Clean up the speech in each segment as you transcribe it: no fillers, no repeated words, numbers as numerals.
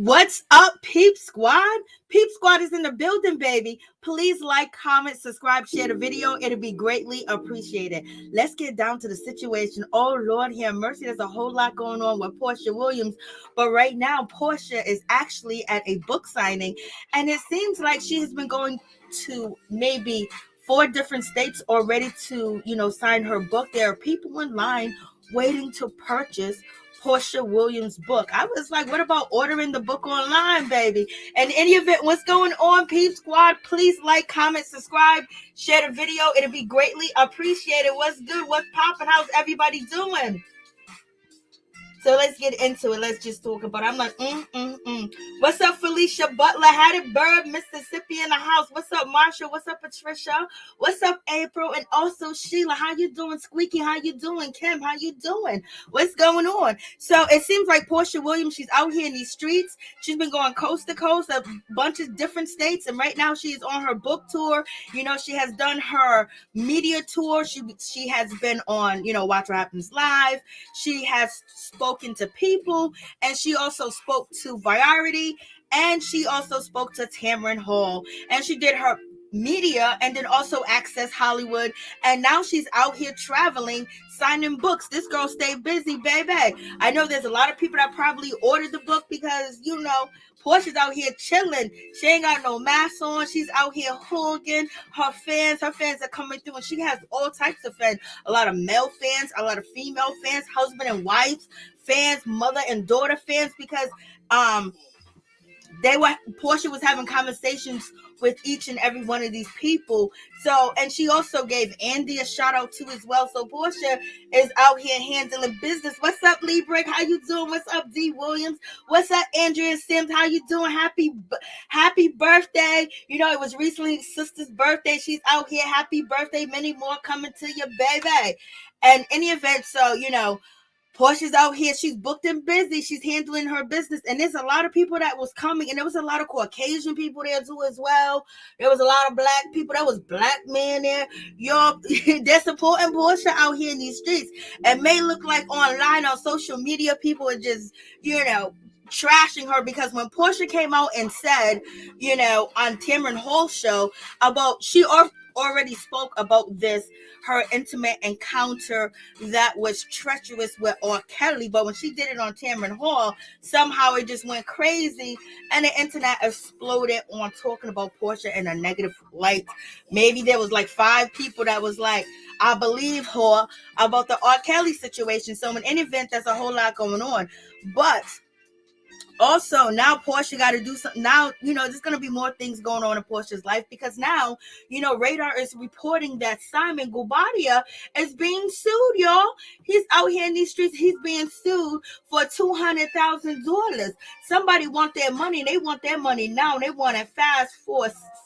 What's up, Peep Squad? Peep Squad is in the building, baby. Please like, comment, subscribe, share the video. It'll be greatly appreciated. Let's get down to the situation. Oh, Lord, have mercy. There's a whole lot going on with Porsha Williams. But right now, Porsha is actually at a book signing. And it seems like she has been going to maybe 4 different states already to, sign her book. There are people in line waiting to purchase Porsha Williams' book. I was like, what about ordering the book online, baby? In any event, what's going on, Peep Squad? Please like, comment, subscribe, share the video. It'll be greatly appreciated. What's good? What's popping? How's everybody doing? So let's get into it. Let's just talk about it. I'm like, What's up, Felicia Butler? Hattiesburg, Mississippi in the house. What's up, Marsha? What's up, Patricia? What's up, April? And also Sheila. How you doing? Squeaky, how you doing? Kim, how you doing? What's going on? So it seems like Porsha Williams, she's out here in these streets. She's been going coast to coast, a bunch of different states. And right now she's on her book tour. She has done her media tour. She has been on, Watch What Happens Live. She has spoken to people, and she also spoke to Variety, and she also spoke to Tamron Hall, and she did her media and then also Access Hollywood, and now she's out here traveling, signing books. This girl stayed busy, baby. I know there's a lot of people that probably ordered the book because, Porsha's out here chilling. She ain't got no mask on. She's out here holding her fans. Her fans are coming through, and she has all types of fans. A lot of male fans, a lot of female fans, husband and wife fans, mother and daughter fans, because Porsha was having conversations with each and every one of these people. So, and she also gave Andy a shout out too as well. So Porsha is out here handling business. What's up, Lee Brick? How you doing? What's up, D Williams? What's up, Andrea Sims? How you doing? Happy birthday. It was recently sister's birthday. She's out here. Happy birthday. Many more coming to you, baby. And any event, so, Porsha's out here. She's booked and busy. She's handling her business. And there's a lot of people that was coming. And there was a lot of Caucasian people there too as well. There was a lot of black people. There was black men there. They're supporting Porsha out here in these streets. It may look like online on social media, people are just, trashing her, because when Porsha came out and said, on Tamron Hall's show about, she already spoke about this, her intimate encounter that was treacherous with R. Kelly, but when she did it on Tamron Hall, somehow it just went crazy, and the internet exploded on talking about Porsha in a negative light. Maybe there was like 5 people that was like, I believe her about the R. Kelly situation. So in any event, there's a whole lot going on. But also, now Porsha got to do something. Now, there's going to be more things going on in Porsha's life, because now, Radar is reporting that Simon Guobadia is being sued, y'all. He's out here in these streets. He's being sued for $200,000. Somebody want their money. They want their money now. They want it fast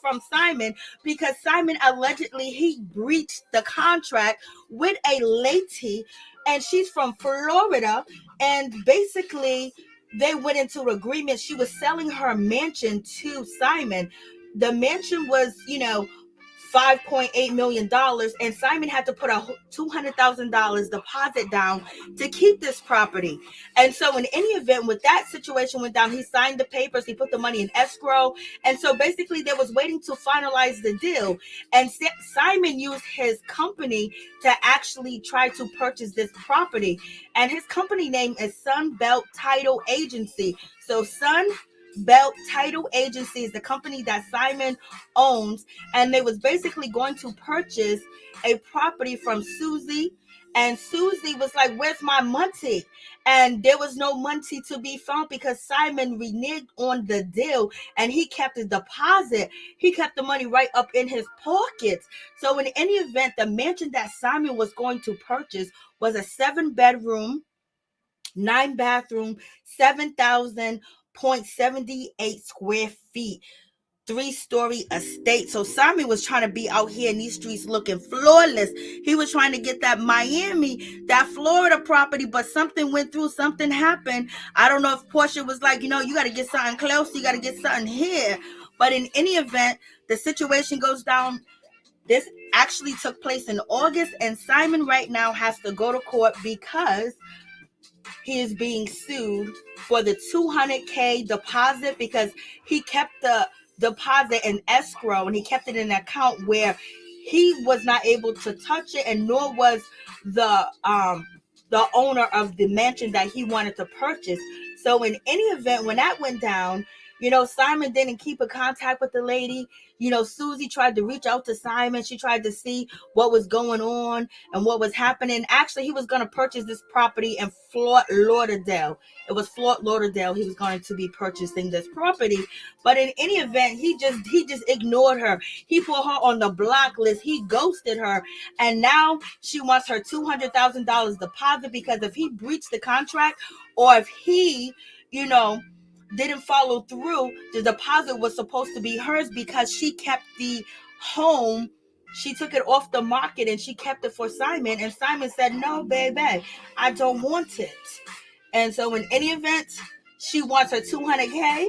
from Simon, because Simon allegedly he breached the contract with a lady, and she's from Florida, and basically they went into an agreement. She was selling her mansion to Simon. The mansion was, $5.8 million, and Simon had to put a $200,000 deposit down to keep this property. And so in any event, when that situation went down, he signed the papers, he put the money in escrow, and so basically they was waiting to finalize the deal. And Simon used his company to actually try to purchase this property, and his company name is Sunbelt Title Agency. So Sunbelt Title Agency is the company that Simon owns, and they was basically going to purchase a property from Susie, and Susie was like, where's my money? And there was no money to be found because Simon reneged on the deal, and he kept his deposit. He kept the money right up in his pockets. So in any event, the mansion that Simon was going to purchase was a 7-bedroom, 9-bathroom, 7,000.78 square feet, 3-story estate. So Simon was trying to be out here in these streets looking flawless. He was trying to get that Miami, that Florida property, but something went through, something happened. I don't know if Porsha was like, you got to get something close, you got to get something here. But in any event, the situation goes down. This actually took place in August, and Simon right now has to go to court because he is being sued for the $200K deposit, because he kept the deposit in escrow and he kept it in an account where he was not able to touch it, and nor was the owner of the mansion that he wanted to purchase. So in any event, when that went down, Simon didn't keep in contact with the lady. Susie tried to reach out to Simon. She tried to see what was going on and what was happening. Actually, he was going to purchase this property in Fort Lauderdale. It was Fort Lauderdale. He was going to be purchasing this property. But in any event, he just ignored her. He put her on the block list. He ghosted her. And now she wants her $200,000 deposit, because if he breached the contract, or if he, didn't follow through, the deposit was supposed to be hers, because she kept the home. She took it off the market and she kept it for Simon, and Simon said, no, baby, I don't want it. And so in any event, she wants her $200K,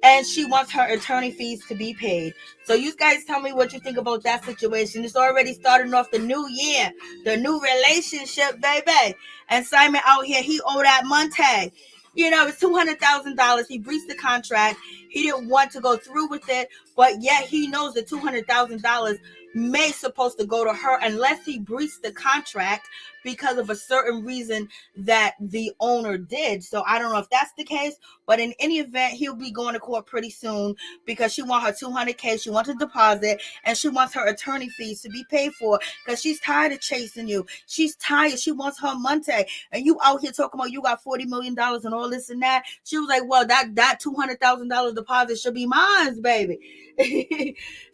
and she wants her attorney fees to be paid. So you guys tell me what you think about that situation. It's already starting off the new year, the new relationship, baby. And Simon out here, he owe that money. It's $200,000. He breached the contract. He didn't want to go through with it, but yet he knows the $200,000 may supposed to go to her unless he breached the contract because of a certain reason that the owner did. So I don't know if that's the case, but in any event, he'll be going to court pretty soon, because she wants her $200K, she wants a deposit, and she wants her attorney fees to be paid for, because she's tired of chasing you. She's tired. She wants her money, and you out here talking about you got $40 million and all this and that. She was like, well, that $200,000 deposit should be mine, baby.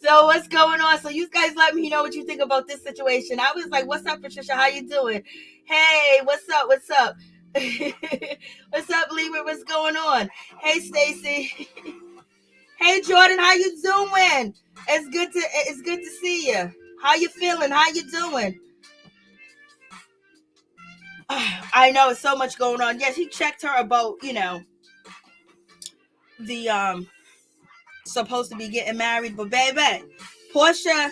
So what's going on? So you guys let me know what you think about this situation. I was like, what's up, Patricia? How you doing? Hey, what's up? What's up, Libra? What's going on? Hey, Stacy. Hey, Jordan. How you doing? It's good to see you. How you feeling? How you doing? I know it's so much going on. Yes, he checked her about, the supposed to be getting married, but baby, Porsha,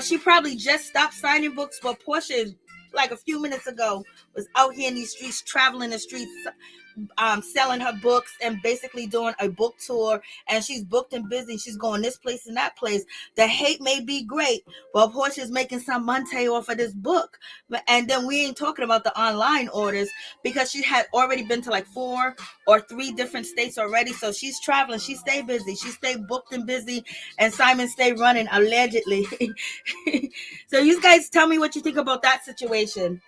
she probably just stopped signing books, but Porsha, like a few minutes ago, was out here in these streets, traveling the streets, selling her books and basically doing a book tour, and she's booked and busy. She's going this place and that place. The hate may be great, but Portia's making some money off of this book. And then we ain't talking about the online orders, because she had already been to like 4 or 3 different states already. So she's traveling. She stayed busy. She stayed booked and busy, and Simon stayed running, allegedly. So you guys tell me what you think about that situation.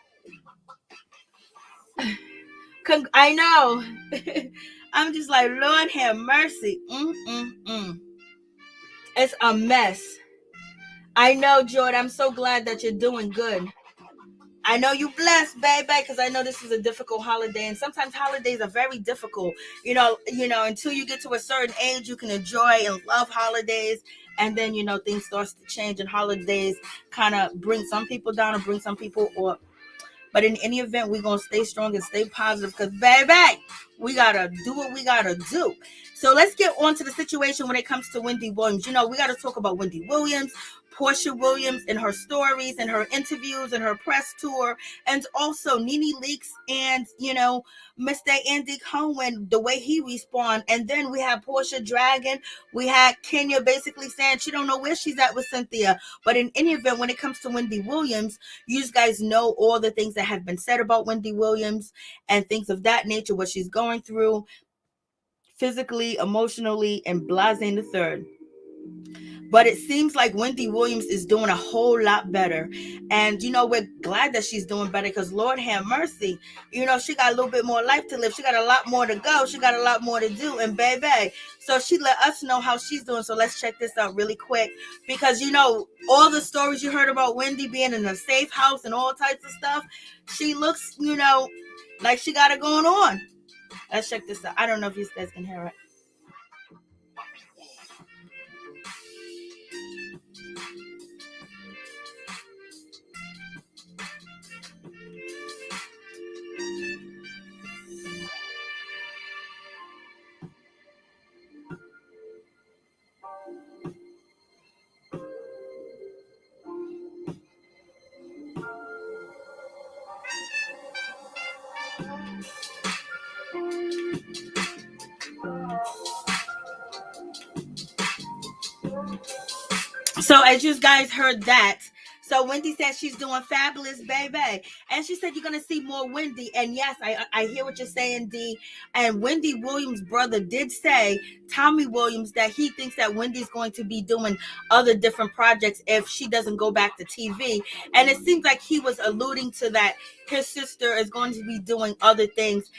I know. I'm just like, Lord have mercy. It's a mess. I know, Jordan. I'm so glad that you're doing good. I know you blessed, baby, because I know this is a difficult holiday, and sometimes holidays are very difficult. Until you get to a certain age, you can enjoy and love holidays, and then things starts to change, and holidays kind of bring some people down and bring some people up. But in any event, we're going to stay strong and stay positive, because, baby, we got to do what we got to do. So let's get on to the situation when it comes to Wendy Williams. We got to talk about Wendy Williams. Porsha Williams in her stories and her interviews and her press tour, and also NeNe Leakes and, Mr. Andy Cohen, the way he respond. And then we have Porsha Dragon. We had Kenya basically saying she don't know where she's at with Cynthia. But in any event, when it comes to Wendy Williams, you guys know all the things that have been said about Wendy Williams and things of that nature, what she's going through physically, emotionally, and blasé the third. But it seems like Wendy Williams is doing a whole lot better. And, we're glad that she's doing better because Lord have mercy. She got a little bit more life to live. She got a lot more to go. She got a lot more to do. And baby, so she let us know how she's doing. So let's check this out really quick. Because, all the stories you heard about Wendy being in a safe house and all types of stuff, she looks, like she got it going on. Let's check this out. I don't know if you guys can hear it. So as you guys heard that, so Wendy said she's doing fabulous, baby. And she said you're going to see more Wendy. And yes, I hear what you're saying, D. And Wendy Williams' brother did say, Tommy Williams, that he thinks that Wendy's going to be doing other different projects if she doesn't go back to TV. And it seems like he was alluding to that his sister is going to be doing other things.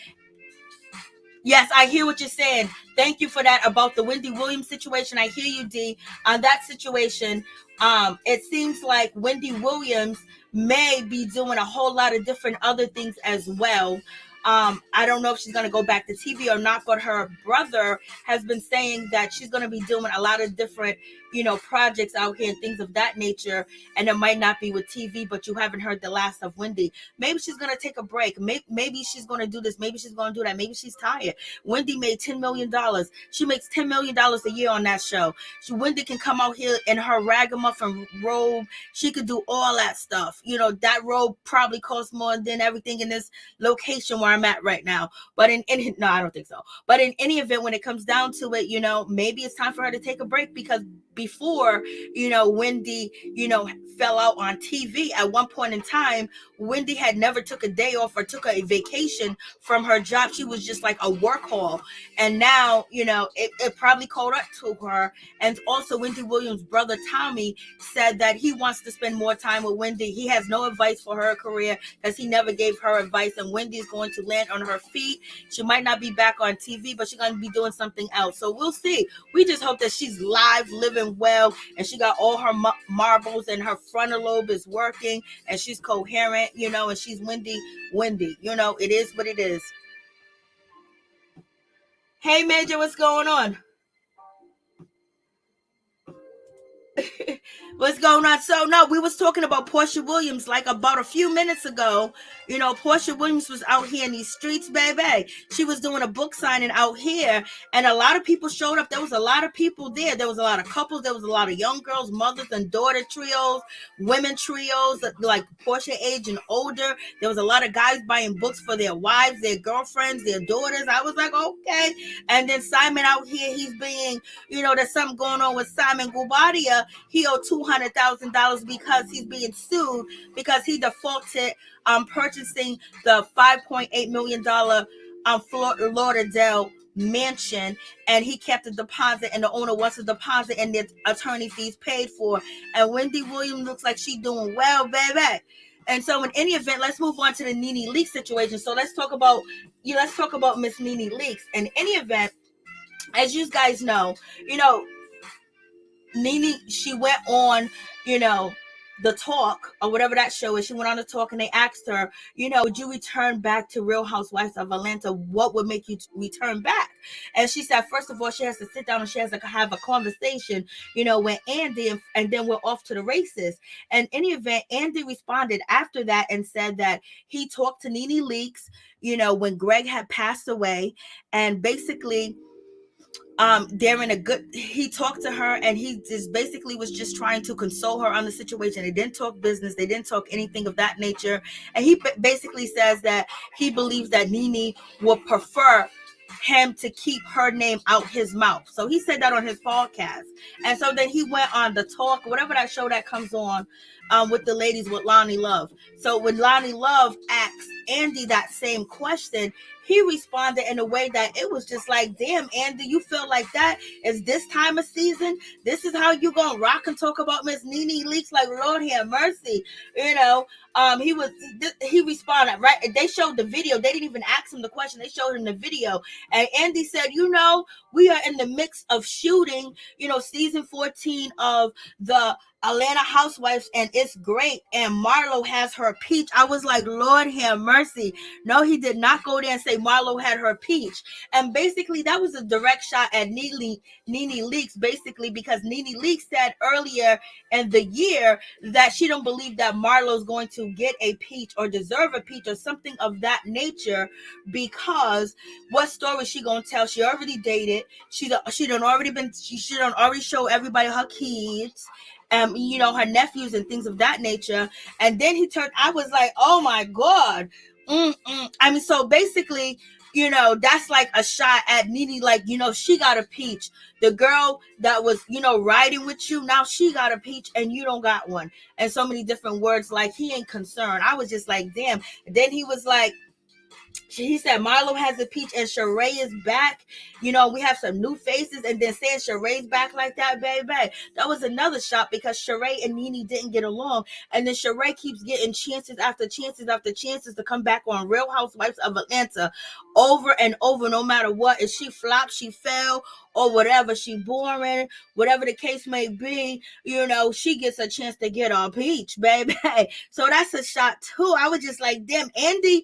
Yes, I hear what you're saying. Thank you for that about the Wendy Williams situation. I hear you, D. On that situation, it seems like Wendy Williams may be doing a whole lot of different other things as well. I don't know if she's going to go back to TV or not, but her brother has been saying that she's going to be doing a lot of different, projects out here and things of that nature. And it might not be with TV, but you haven't heard the last of Wendy. Maybe she's going to take a break. Maybe she's going to do this. Maybe she's going to do that. Maybe she's tired. Wendy made $10 million. She makes $10 million a year on that show. Wendy can come out here in her ragamuffin robe. She could do all that stuff. That robe probably costs more than everything in this location where I'm at right now. But no, I don't think so. But in any event, when it comes down to it, maybe it's time for her to take a break because before, Wendy, fell out on TV at one point in time, Wendy had never took a day off or took a vacation from her job. She was just like a workhorse. And now, it probably caught up to her. And also Wendy Williams' brother, Tommy, said that he wants to spend more time with Wendy. He has no advice for her career because he never gave her advice. And Wendy's going to land on her feet. She might not be back on TV, but she's going to be doing something else. So we'll see. We just hope that she's live, living well, and she got all her marbles and her frontal lobe is working and she's coherent, and she's Wendy. It is what it is. Hey, Major, what's going on? What's going on? So no, we was talking about Porsha Williams like about a few minutes ago. Porsha Williams was out here in these streets, baby. She was doing a book signing out here, and a lot of people showed up. There was a lot of people there. There was a lot of couples. There was a lot of young girls, mothers and daughter trios, women trios, like Porsha age and older. There was a lot of guys buying books for their wives, their girlfriends, their daughters. I was like, okay. And then Simon out here, he's being, there's something going on with Simon Guobadia. He owed $200,000 because he's being sued because he defaulted purchasing the $5.8 million Fort Lauderdale mansion, and he kept the deposit, and the owner wants a deposit and the attorney fees paid for. And Wendy Williams looks like she's doing well, baby. And so in any event, let's move on to the NeNe Leakes situation. So let's talk about Miss NeNe Leakes. In any event, as you guys know, NeNe, she went on, the talk or whatever that show is. She went on the talk and they asked her, would you return back to Real Housewives of Atlanta? What would make you return back? And she said, first of all, she has to sit down and she has to have a conversation, with Andy, and then we're off to the races. And in any event, Andy responded after that and said that he talked to NeNe Leakes, when Greg had passed away, and basically they're in a good, he talked to her and he just basically was just trying to console her on the situation. They didn't talk business, they didn't talk anything of that nature. And he basically says that he believes that NeNe would prefer him to keep her name out his mouth. So he said that on his podcast. And so then he went on the talk, whatever that show that comes on, with the ladies with Loni Love. So when Loni Love asked Andy that same question, he responded in a way that it was just like, damn, Andy, you feel like that? Is this time of season? This is how you gonna rock and talk about Miss NeNe Leakes? Like, Lord have mercy. You know, he responded, right? They showed the video. They didn't even ask him the question. They showed him the video. And Andy said, you know, we are in the mix of shooting, you know, season 14 of the Atlanta Housewives, and it's great. And Marlo has her peach. I was like, Lord have mercy. No, he did not go there and say Marlo had her peach. And basically, that was a direct shot at NeNe Leakes, basically, because NeNe Leakes said earlier in the year that she don't believe that Marlo's going to get a peach or deserve a peach or something of that nature, because what story is she gonna tell? She already dated. She done already show everybody her kids. You know, her nephews and things of that nature. And then he turned, I was like, oh my God. I mean, so basically, you know, that's like a shot at NeNe, like, you know, she got a peach. The girl that was, you know, riding with you, now she got a peach and you don't got one. And so many different words, like, he ain't concerned. I was just like, damn. And then he was like, he said Marlo has a peach and Shereé is back. You know, we have some new faces, and then saying Shereé's back like that, baby. That was another shot because Shereé and NeNe didn't get along. And then Shereé keeps getting chances after chances after chances to come back on Real Housewives of Atlanta over and over, no matter what. If she flopped, she fell, or whatever, she boring, whatever the case may be, you know, she gets a chance to get on peach, baby. So that's a shot too. I was just like, damn, Andy,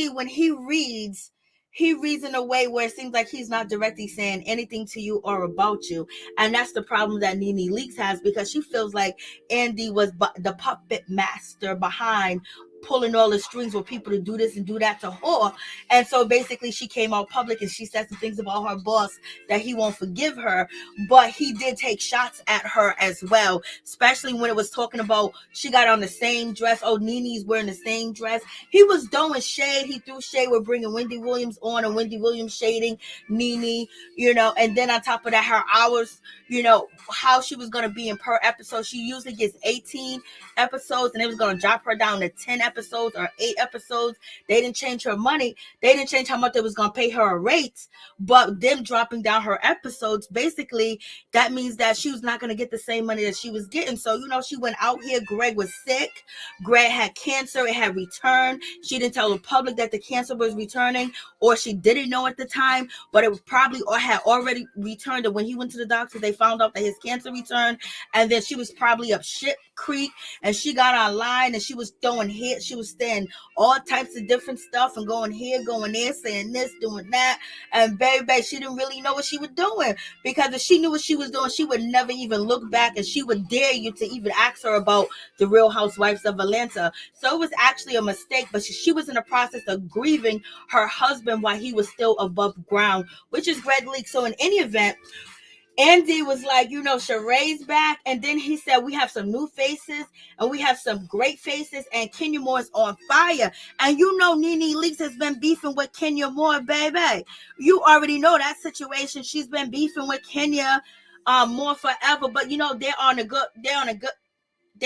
when he reads in a way where it seems like he's not directly saying anything to you or about you. And that's the problem that NeNe Leakes has, because she feels like Andy was the puppet master behind pulling all the strings for people to do this and do that to her. And so basically she came out public and she said some things about her boss that he won't forgive her, but he did take shots at her as well, especially when it was talking about she got on the same dress. Oh, NeNe's wearing the same dress. He was doing shade. He threw shade with bringing Wendy Williams on, and Wendy Williams shading NeNe, you know. And then on top of that, her hours, you know, how she was going to be in per episode. She usually gets 18 episodes, and it was going to drop her down to 10 episodes or 8 episodes. They didn't change her money. They didn't change how much they was going to pay her a rate, but them dropping down her episodes, basically, that means that she was not going to get the same money that she was getting. So, you know, she went out here. Greg was sick. Greg had cancer. It had returned. She didn't tell the public that the cancer was returning, or she didn't know at the time, but it was probably or had already returned. And when he went to the doctor, they found out that his cancer returned. And then she was probably up shit creek, and she got online and she was throwing hits. She was saying all types of different stuff and going here, going there, saying this, doing that. And baby, she didn't really know what she was doing, because if she knew what she was doing, she would never even look back, and she would dare you to even ask her about the Real Housewives of Atlanta. So it was actually a mistake, but she was in the process of grieving her husband while he was still above ground, which is Greg Leakes. So in any event, Andy was like, you know, Shereé's back. And then he said, we have some new faces and we have some great faces, and Kenya Moore is on fire. And you know, NeNe Leakes has been beefing with Kenya Moore, baby. You already know that situation. She's been beefing with Kenya Moore forever, but you know, they're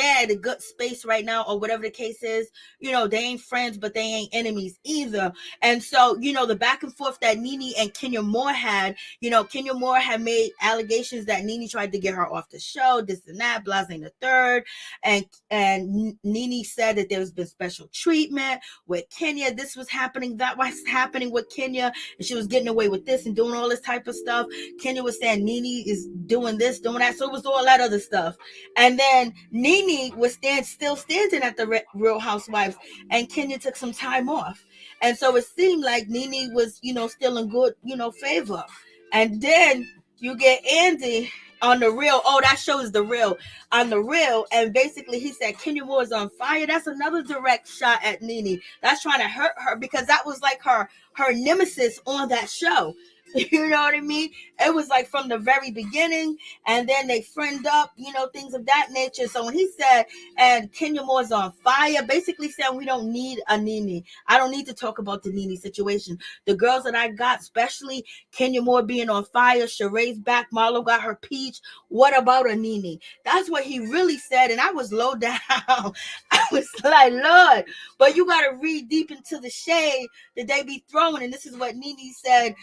at a good space right now, or whatever the case is. You know, they ain't friends, but they ain't enemies either. And so, you know, the back and forth that NeNe and Kenya Moore had, you know, Kenya Moore had made allegations that NeNe tried to get her off the show, this and that, blase the third. And NeNe said that there was been special treatment with Kenya. This was happening, that was happening with Kenya, and she was getting away with this and doing all this type of stuff. Kenya was saying NeNe is doing this, doing that. So it was all that other stuff. And then NeNe was still standing at the Real Housewives, and Kenya took some time off. And so it seemed like NeNe was, you know, still in good, you know, favor. And then you get Andy on the Real. Oh, that show is the Real. On the Real. And basically he said Kenya Moore is on fire. That's another direct shot at NeNe. That's trying to hurt her, because that was like her nemesis on that show. You know what I mean? It was like from the very beginning, and then they friend up, things of that nature. So when he said, and Kenya Moore's on fire, basically saying we don't need a NeNe. I don't need to talk about the NeNe situation. The girls that I got, especially Kenya Moore being on fire, Shereé's back, Marlo got her peach. What about a NeNe? That's what he really said, and I was low down. I was like, Lord, but you got to read deep into the shade that they be throwing, and this is what NeNe said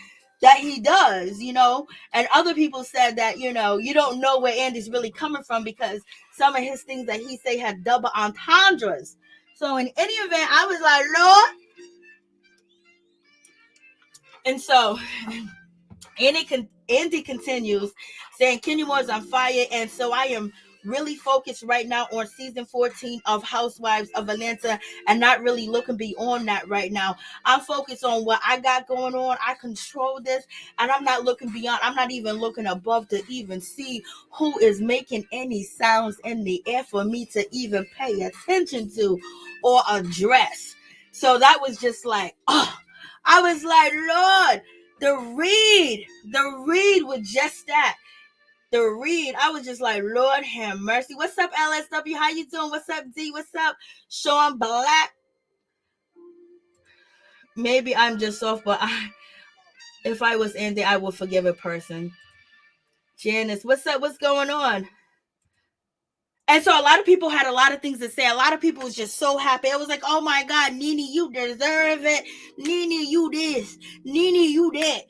that he does, and other people said that, you don't know where Andy's really coming from because some of his things that he say have double entendres. So in any event, I was like, Lord. And so Andy continues saying Kenya Moore is on fire, and so I am really focused right now on season 14 of Housewives of Atlanta and not really looking beyond that right now. I'm focused on what I got going on. I control this, and I'm not looking beyond. I'm not even looking above to even see who is making any sounds in the air for me to even pay attention to or address. So that was just like, I was like, Lord, the read was just that. The read, I was just like, Lord have mercy. What's up, LSW? How you doing? What's up, D? What's up, Sean Black? Maybe I'm just soft, but if I was Andy, I would forgive a person. Janice, what's up? What's going on? And so a lot of people had a lot of things to say. A lot of people was just so happy. It was like, oh my God, NeNe, you deserve it. NeNe, you this. NeNe, you that.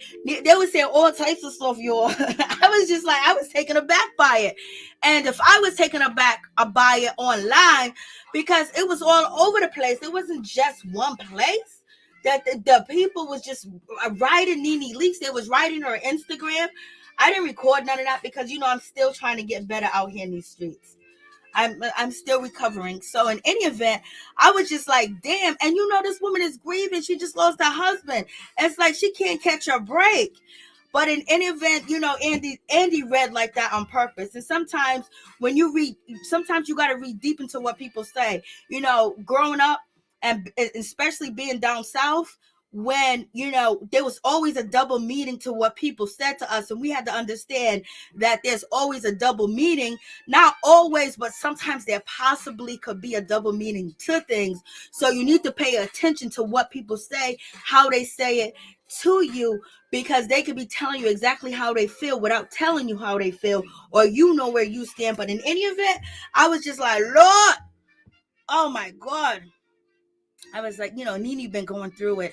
They were saying all types of stuff, y'all. I was just like, I was taken aback by it. And if I was taken aback by it online, because it was all over the place. It wasn't just one place. That the people was just writing NeNe Leakes. They was writing her Instagram. I didn't record none of that because, I'm still trying to get better out here in these streets. I'm still recovering. So in any event, I was just like, damn. And this woman is grieving. She just lost her husband. It's like she can't catch a break. But in any event, Andy read like that on purpose. And sometimes when you read, sometimes you got to read deep into what people say. Growing up, and especially being down south, when there was always a double meaning to what people said to us, and we had to understand that there's always a double meaning. Not always, but sometimes there possibly could be a double meaning to things. So you need to pay attention to what people say, how they say it to you, because they could be telling you exactly how they feel without telling you how they feel, or where you stand. But in any event, I was just like, Lord, oh my God. I was like, NeNe been going through it.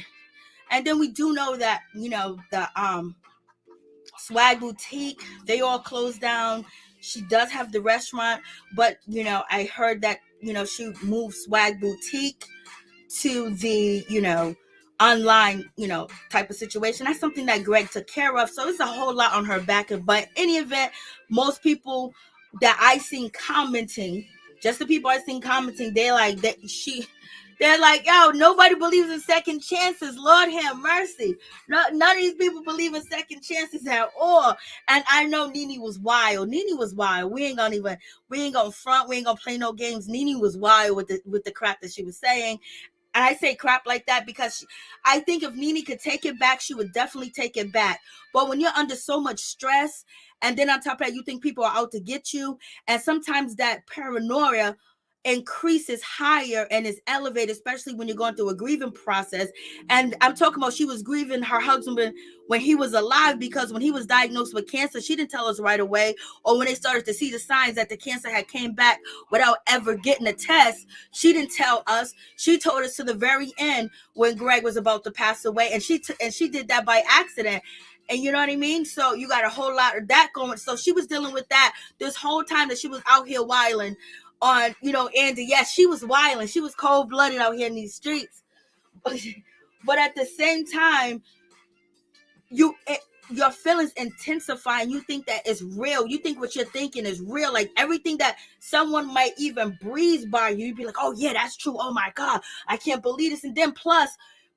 And then we do know that, the Swag Boutique, they all closed down. She does have the restaurant, but, I heard that, she moved Swag Boutique to the, online, type of situation. That's something that Greg took care of. So it's a whole lot on her back. But in any event, most people that I seen commenting, just the people I seen commenting, they're like, they're like, yo, nobody believes in second chances. Lord have mercy. None of these people believe in second chances at all. And I know NeNe was wild. NeNe was wild. We ain't gonna front. We ain't gonna play no games. NeNe was wild with the crap that she was saying. And I say crap like that because I think if NeNe could take it back, she would definitely take it back. But when you're under so much stress, and then on top of that, you think people are out to get you, and sometimes that paranoia increases higher and is elevated, especially when you're going through a grieving process. And I'm talking about she was grieving her husband when he was alive, because when he was diagnosed with cancer, she didn't tell us right away, or when they started to see the signs that the cancer had came back without ever getting a test, she didn't tell us. She told us to the very end when Greg was about to pass away, and she did that by accident. And you know what I mean? So you got a whole lot of that going. So she was dealing with that this whole time that she was out here wilding on, Andy. Yes, she was wilding. She was cold-blooded out here in these streets. But at the same time, your feelings intensify, and you think that it's real. You think what you're thinking is real. Like everything that someone might even breeze by you, you'd be like, oh yeah, that's true. Oh my God, I can't believe this. And then plus,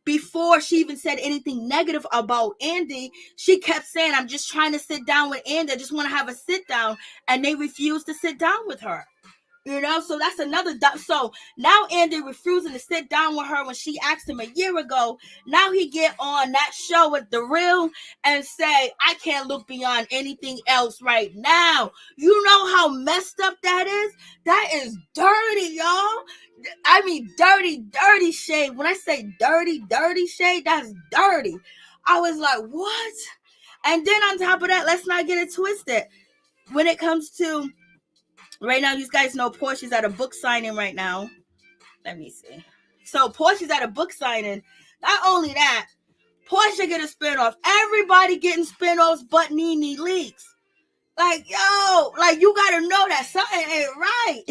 before she even said anything negative about Andy, she kept saying, I'm just trying to sit down with Andy. I just want to have a sit down. And they refused to sit down with her. You know, so that's another. So now Andy refusing to sit down with her when she asked him a year ago. Now he get on that show with The Real and say, I can't look beyond anything else right now. You know how messed up that is? That is dirty, y'all. I mean, dirty shade. When I say dirty shade, that's dirty. I was like, what? And then on top of that, let's not get it twisted. When it comes to right now, you guys know Porsha's at a book signing right now. Let me see. So Porsha's at a book signing. Not only that, Porsha get a spinoff. Everybody getting spinoffs but NeNe Leakes. Like, yo, like you gotta know that something ain't right.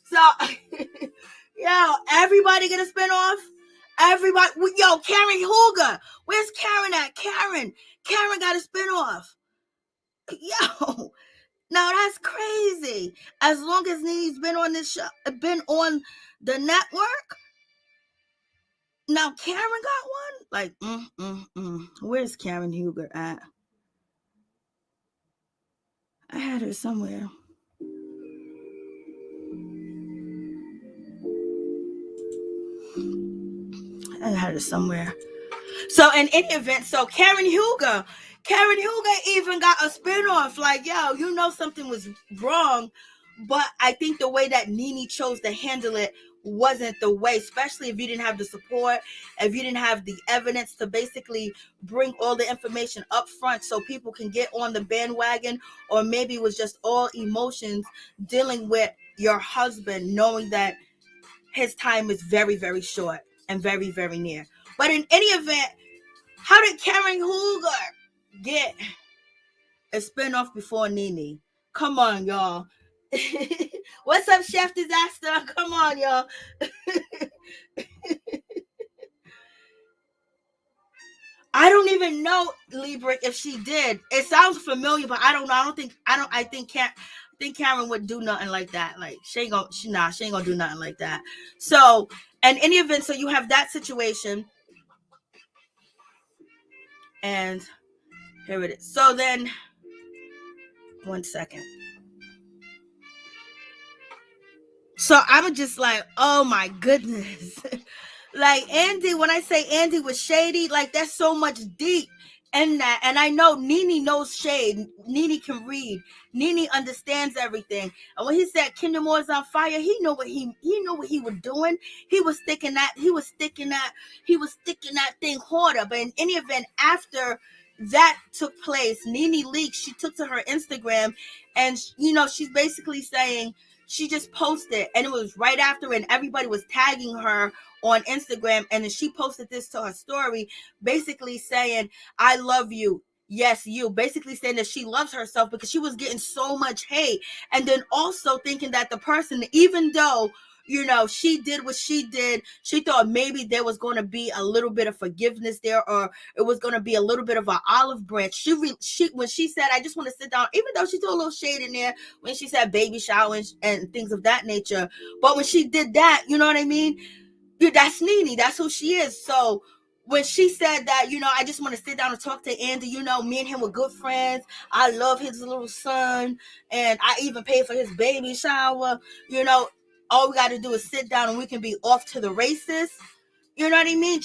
So, yo, everybody get a spinoff. Everybody, yo, Karen Huger. Where's Karen at? Karen got a spinoff. Yo, now that's crazy. As long as NeNe's been on this show, been on the network. Now Karen got one. Like, where's Karen Huger at? I had her somewhere. So in any event, so Karen Huger even got a spinoff. Like, yo, you know something was wrong, but I think the way that NeNe chose to handle it wasn't the way, especially if you didn't have the support, if you didn't have the evidence to basically bring all the information up front so people can get on the bandwagon, or maybe it was just all emotions dealing with your husband, knowing that his time is very, very short and very, very near. But in any event, how did Karen Huger get a spinoff before NeNe? Come on, y'all. What's up, Chef Disaster? Come on, y'all. I don't even know, Libra, if she did. It sounds familiar, but I don't know. I think Karen would do nothing like that. Like, she ain't gonna do nothing like that. So, in any event, so you have that situation. And here it is. So then, 1 second. So I'm just like, oh my goodness. Like Andy, when I say Andy was shady, like that's so much deep in that. And I know NeNe knows shade. NeNe can read. NeNe understands everything. And when he said Kingdom Moore's on fire, he knew what he was doing. He was sticking that thing harder. But in any event, after that took place, NeNe Leakes, she took to her Instagram, and she's basically saying, she just posted, and it was right after, and everybody was tagging her on Instagram, and then she posted this to her story, basically saying, I love you. Yes, you. Basically saying that she loves herself because she was getting so much hate. And then also thinking that the person, even though, she did what she did, she thought maybe there was going to be a little bit of forgiveness there, or it was going to be a little bit of an olive branch. She when she said, I just want to sit down, even though she threw a little shade in there when she said baby shower and things of that nature. But when she did that, you know what I mean? That's NeNe. That's who she is. So when she said that, I just want to sit down and talk to Andy, me and him were good friends. I love his little son, and I even paid for his baby shower. All we got to do is sit down and we can be off to the races. You know what I mean?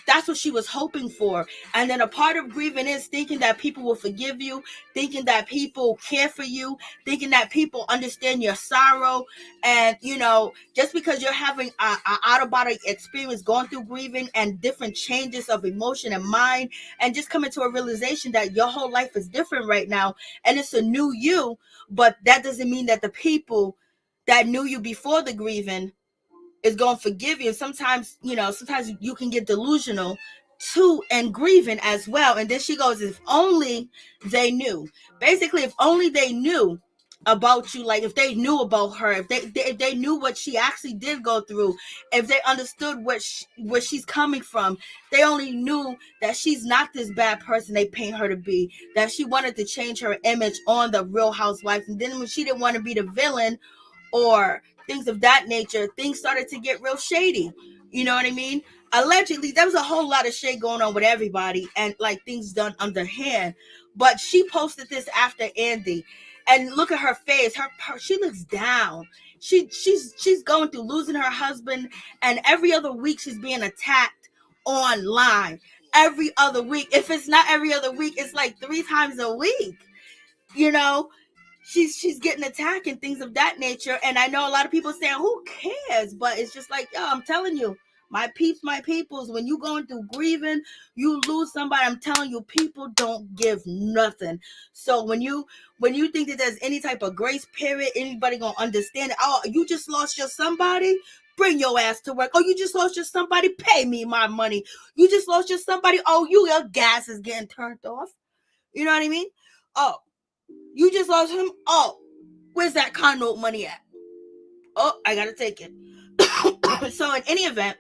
That's what she was hoping for. And then a part of grieving is thinking that people will forgive you, thinking that people care for you, thinking that people understand your sorrow. And, just because you're having an out-of-body experience, going through grieving and different changes of emotion and mind, and just coming to a realization that your whole life is different right now, and it's a new you, but that doesn't mean that the people that knew you before the grieving is going to forgive you. And sometimes you can get delusional too and grieving as well. And then she goes, if only they knew. Basically, if only they knew about you, like if they knew about her, if they knew what she actually did go through, if they understood where she's coming from, they only knew that she's not this bad person they paint her to be, that she wanted to change her image on the Real Housewives. And then when she didn't want to be the villain or things of that nature, things started to get real shady. You know what I mean? Allegedly, there was a whole lot of shade going on with everybody, and like things done underhand. But she posted this after Andy, and look at her face. She looks down. She's going through losing her husband, and every other week she's being attacked online. Every other week. If it's not every other week, it's like 3 times a week. You know, she's getting attacked and things of that nature. And I know a lot of people saying, who cares? But it's just like, yo, I'm telling you, my peeps, my peoples, when you going through grieving, you lose somebody, I'm telling you, people don't give nothing. So when you think that there's any type of grace period, anybody gonna understand it? Oh, you just lost your somebody? Bring your ass to work. Oh, you just lost your somebody? Pay me my money. You just lost your somebody? Oh, your gas is getting turned off. You know what I mean? Oh, you just lost him? Oh, where's that car note money at? Oh, I gotta take it. So in any event,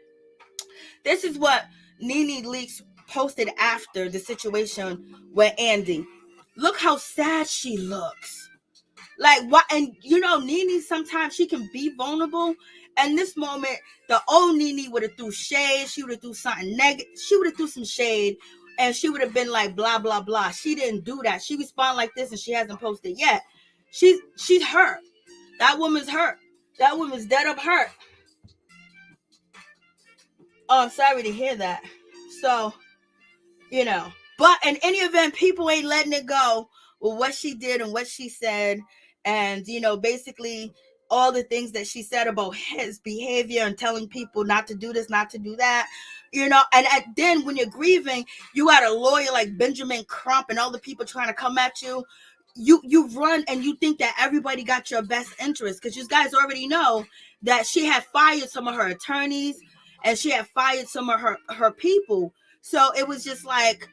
this is what NeNe Leakes posted after the situation with Andy. Look how sad she looks. Like, what? And you know, NeNe, sometimes she can be vulnerable. And this moment, the old NeNe would have threw shade. She would have threw something negative. She would have threw some shade. And she would have been like, blah, blah, blah. She didn't do that. She responded like this, and she hasn't posted yet. She's hurt. That woman's hurt. That woman's dead up hurt. Oh, I'm sorry to hear that. So, you know. But in any event, people ain't letting it go with what she did and what she said. And, you know, basically all the things that she said about his behavior and telling people not to do this, not to do that. You know, and then when you're grieving, you got a lawyer like Benjamin Crump and all the people trying to come at you. You run and you think that everybody got your best interest, because you guys already know that she had fired some of her attorneys and she had fired some of her people. So it was just like,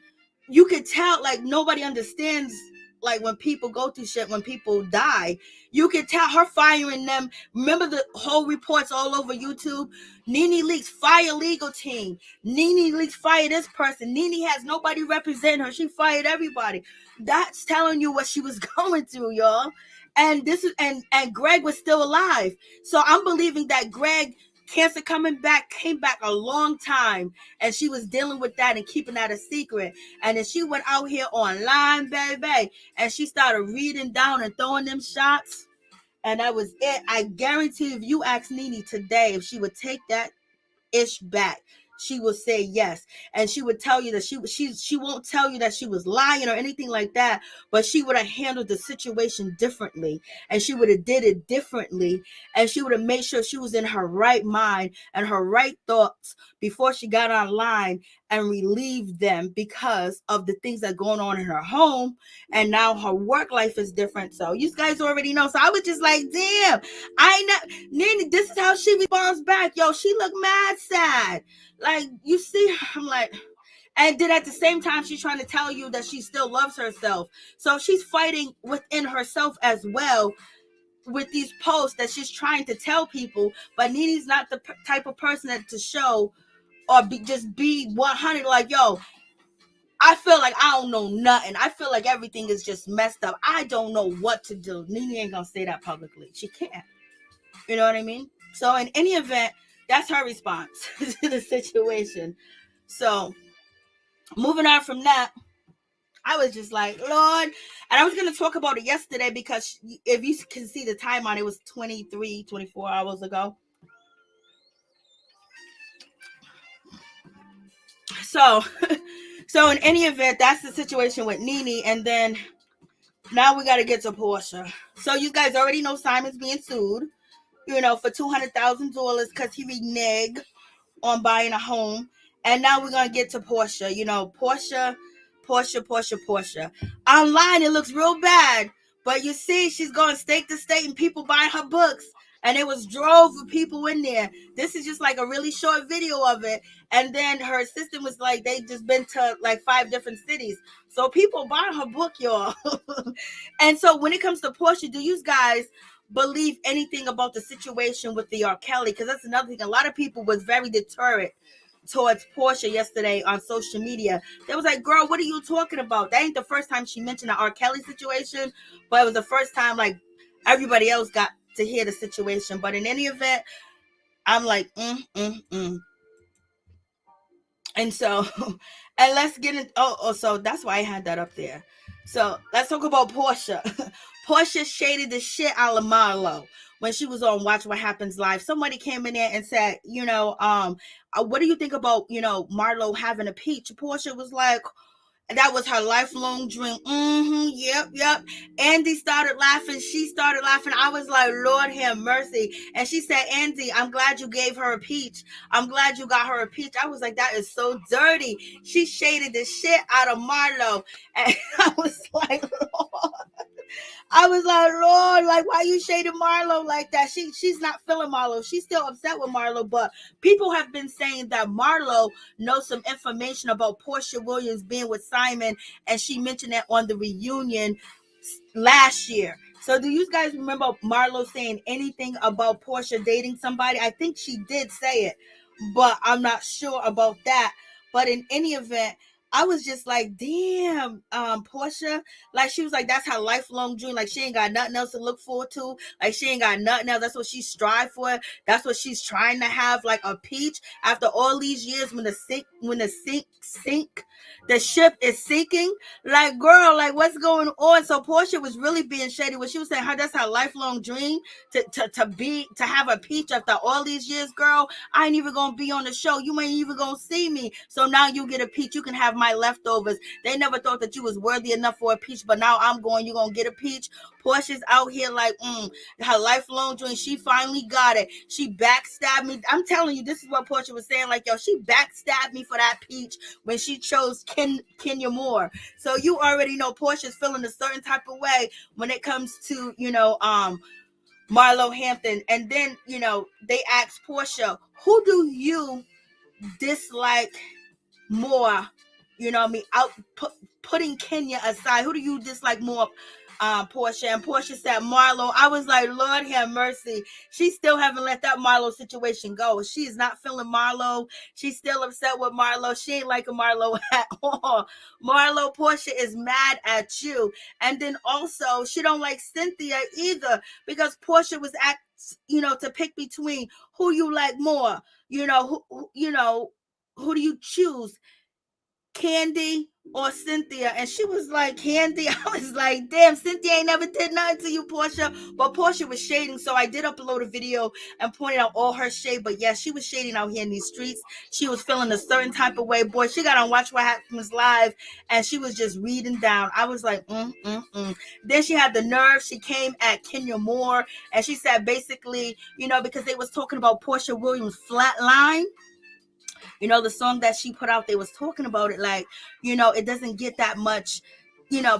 you could tell, like, nobody understands, like, when people go through shit, when people die, you could tell her firing them. Remember the whole reports all over YouTube? NeNe Leakes fire legal team. NeNe Leakes fire this person. NeNe has nobody representing her. She fired everybody. That's telling you what she was going through, y'all. And this is and Greg was still alive. So I'm believing that Greg, cancer came back a long time, and she was dealing with that and keeping that a secret. And then she went out here online, baby, and she started reading down and throwing them shots, and that was it. I guarantee if you ask NeNe today if she would take that ish back, she will say yes. And she would tell you that she won't tell you that she was lying or anything like that, but she would have handled the situation differently, and she would have did it differently, and she would have made sure she was in her right mind and her right thoughts before she got online and relieved them because of the things that are going on in her home. And now her work life is different. So you guys already know. So I was just like, damn, I know NeNe, this is how she responds back. Yo, she look mad sad. Like, you see her, I'm like, and then at the same time, she's trying to tell you that she still loves herself. So she's fighting within herself as well with these posts that she's trying to tell people. But NeNe's not the type of person that to show or just be 100 like, yo, I feel like I don't know nothing. I feel like everything is just messed up. I don't know what to do. NeNe ain't gonna say that publicly. She can't. You know what I mean? So in any event, that's her response to the situation. So moving on from that, I was just like, Lord. And I was going to talk about it yesterday because if you can see the timeline, it was 24 hours ago. So in any event, that's the situation with NeNe. And then now we got to get to Porsha. So you guys already know Simon's being sued, you know, for $200,000 because he reneged on buying a home. And now we're going to get to Porsha. You know, Porsha. Online, it looks real bad. But you see, she's going state to state and people buying her books. And it was droves of people in there. This is just like a really short video of it. And then her assistant was like, they just been to like 5 different cities. So people buying her book, y'all. And so when it comes to Porsha, do you guys believe anything about the situation with the R. Kelly? Because that's another thing. A lot of people was very deterrent towards Porsha yesterday on social media. They was like, girl, what are you talking about? That ain't the first time she mentioned the R. Kelly situation, but it was the first time like everybody else got to hear the situation. But in any event, I'm like, And so, and let's get in. So that's why I had that up there. So let's talk about Porsha. Porsha shaded the shit out of Marlo when she was on Watch What Happens Live. Somebody came in there and said, what do you think about, Marlo having a peach? Porsha was like, that was her lifelong dream. Yep. Andy started laughing. She started laughing. I was like, Lord have mercy. And she said, Andy, I'm glad you gave her a peach. I'm glad you got her a peach. I was like, that is so dirty. She shaded the shit out of Marlo. And I was like, Lord. I was like, Lord, like, why you shading Marlo like that? She's not feeling Marlo. She's still upset with Marlo, but people have been saying that Marlo knows some information about Porsha Williams being with Simon, and she mentioned that on the reunion last year. So do you guys remember Marlo saying anything about Porsha dating somebody? I think she did say it, but I'm not sure about that. But in any event, I was just like, damn, Porsha, like she was like, that's her lifelong dream. Like she ain't got nothing else to look forward to. Like she ain't got nothing else. That's what she strive for. That's what she's trying to have, like a peach after all these years when the ship is sinking. Like, girl, like what's going on? So Porsha was really being shady when she was saying that's her lifelong dream to have a peach after all these years. Girl, I ain't even gonna be on the show. You ain't even gonna see me. So now you get a peach. You can have my leftovers. They never thought that you was worthy enough for a peach, but now I'm going. You gonna get a peach. Porsha's out here like her lifelong dream. She finally got it. She backstabbed me. I'm telling you, this is what Porsha was saying. Like, yo, she backstabbed me for that peach when she chose Kenya Moore. So you already know Porsha's feeling a certain type of way when it comes to, Marlo Hampton. And then, they asked Porsha, who do you dislike more? You know what I mean? Putting Kenya aside, who do you dislike more? Porsha. And Porsha said Marlo. I was like, Lord have mercy. She still haven't let that Marlo situation go. She is not feeling Marlo. She's still upset with Marlo. She ain't liking Marlo at all. Marlo, Porsha is mad at you. And then also, she don't like Cynthia either, because Porsha was to pick between who you like more. Who do you choose? Kandi or Cynthia? And she was like, Kandi. I was like, damn, Cynthia ain't never did nothing to you, Porsha. But Porsha was shading, so I did upload a video and pointed out all her shade. But yeah, she was shading out here in these streets. She was feeling a certain type of way. Boy, she got on Watch What Happens Live, and she was just reading down. I was like, Then she had the nerve. She came at Kenya Moore, and she said basically, because they was talking about Porsha Williams' Flatline. The song that she put out, they was talking about it like, it doesn't get that much,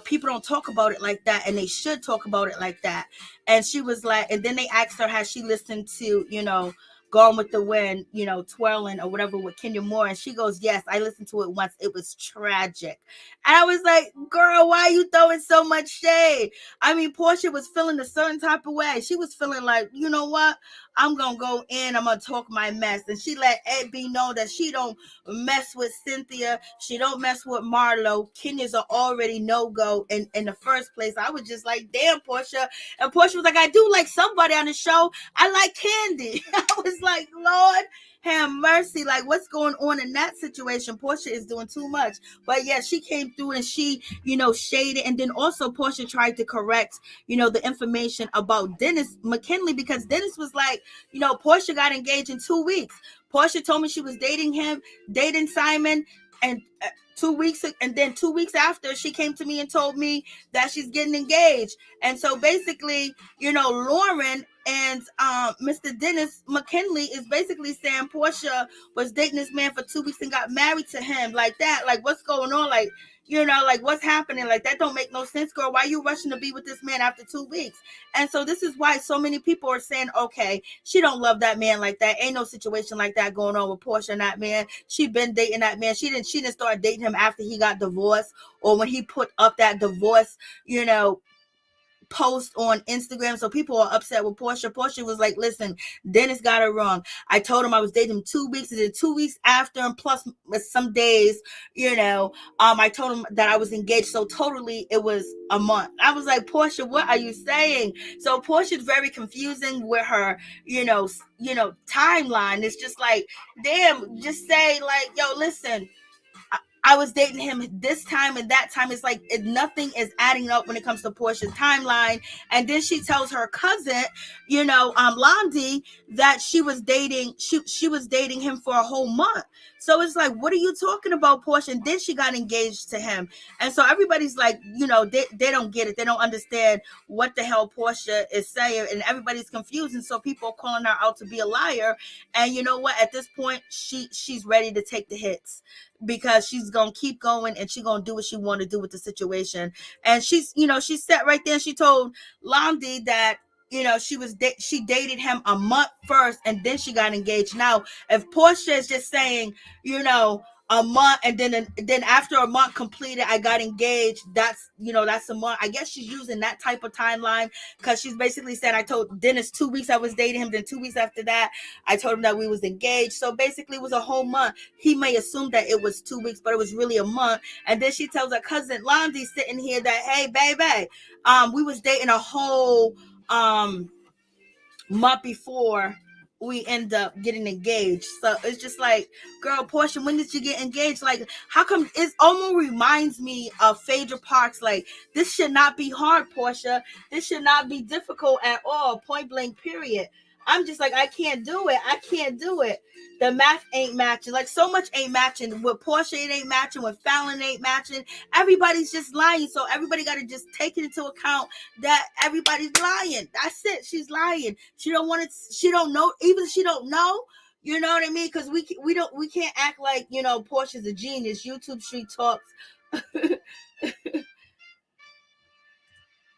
people don't talk about it like that, and they should talk about it like that. And she was like, and then they asked her, has she listened to, Gone with the Wind, Twirling or whatever with Kenya Moore? And she goes, yes, I listened to it once. It was tragic. And I was like, girl, why are you throwing so much shade? I mean, Porsha was feeling a certain type of way. She was feeling like, you know what? I'm going to go in. I'm going to talk my mess. And she let Ed be know that she don't mess with Cynthia. She don't mess with Marlo. Kenya's are already no-go in the first place. I was just like, damn, Porsha. And Porsha was like, I do like somebody on the show. I like Kandi. I was like, Lord have mercy. Like, what's going on in that situation? Porsha is doing too much. But yeah, she came through and she, shaded. And then also Porsha tried to correct, the information about Dennis McKinley, because Dennis was like, Porsha got engaged in 2 weeks. Porsha told me she was dating Simon, and 2 weeks, and then 2 weeks after, she came to me and told me that she's getting engaged. And so basically, Lauren and Mr. Dennis McKinley is basically saying Porsha was dating this man for 2 weeks and got married to him like that. Like, what's going on? Like, like what's happening? Like, that don't make no sense, girl. Why are you rushing to be with this man after 2 weeks? And so this is why so many people are saying, okay, she don't love that man like that. Ain't no situation like that going on with Porsha and that man. She been dating that man. She didn't start dating him after he got divorced, or when he put up that divorce, post on Instagram. So people are upset with Porsha. Porsha was like, listen, Dennis got it wrong. I told him I was dating him 2 weeks, and then 2 weeks after, and plus some days, I told him that I was engaged. So totally it was a month. I was like, Porsha, what are you saying? So Porsha's very confusing with her, timeline. It's just like, damn, just say like, yo, listen, I was dating him this time and that time. It's like nothing is adding up when it comes to Porsha's timeline. And then she tells her cousin, Londi, that she was dating him for a whole month. So it's like, what are you talking about, Porsha? And then she got engaged to him. And so everybody's like, they don't get it. They don't understand what the hell Porsha is saying. And everybody's confused. And so people are calling her out to be a liar. And you know what? At this point, she's ready to take the hits, because she's gonna keep going and she's gonna do what she want to do with the situation. And she sat right there and she told Londi that she dated him a month first and then she got engaged. Now, if Porsha is just saying, a month and then after a month completed, I got engaged, that's a month. I guess she's using that type of timeline, because she's basically saying, I told Dennis 2 weeks I was dating him, then 2 weeks after that I told him that we was engaged. So basically it was a whole month. He may assume that it was 2 weeks, but it was really a month. And then she tells her cousin Londi sitting here that, hey baby, we was dating a whole month before we end up getting engaged. So it's just like, girl, Porsha, when did you get engaged? Like, how come? It almost reminds me of Phaedra Parks. Like, this should not be hard, Porsha. This should not be difficult at all. Point blank, period. I'm just like, I can't do it. The math ain't matching. Like, so much ain't matching. With Porsha, it ain't matching. With Fallon, ain't matching. Everybody's just lying. So everybody got to just take it into account that everybody's lying. That's it. She's lying. She don't want to. She don't know. Even she don't know. You know what I mean? Because we can't act like Porsha's a genius. YouTube Street Talks.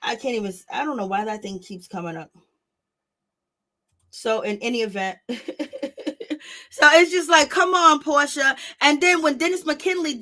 I don't know why that thing keeps coming up. So in any event, so it's just like, come on, Porsha. And then when Dennis McKinley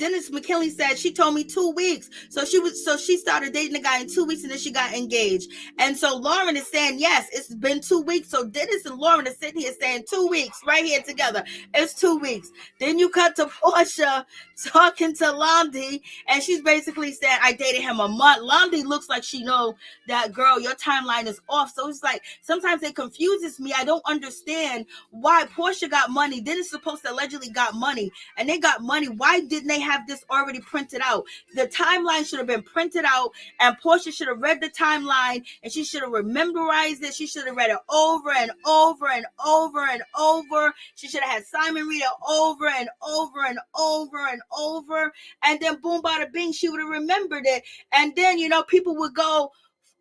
said, she told me 2 weeks. So she started dating the guy in 2 weeks and then she got engaged. And so Lauren is saying, yes, it's been 2 weeks. So Dennis and Lauren are sitting here saying 2 weeks right here together. It's 2 weeks. Then you cut to Porsha talking to Londi, and she's basically saying, I dated him a month. Londi looks like she know that, girl, your timeline is off. So it's like, sometimes it confuses me. I don't understand why Porsha got money. Dennis supposed to allegedly got money, and they got money. Why didn't they have this already printed out? The timeline should have been printed out, and Porsha should have read the timeline, and she should have memorized it. She should have read it over and over and over and over. She should have had Simon read it over and over and over and over, and then boom, bada bing, she would have remembered it. And then people would go,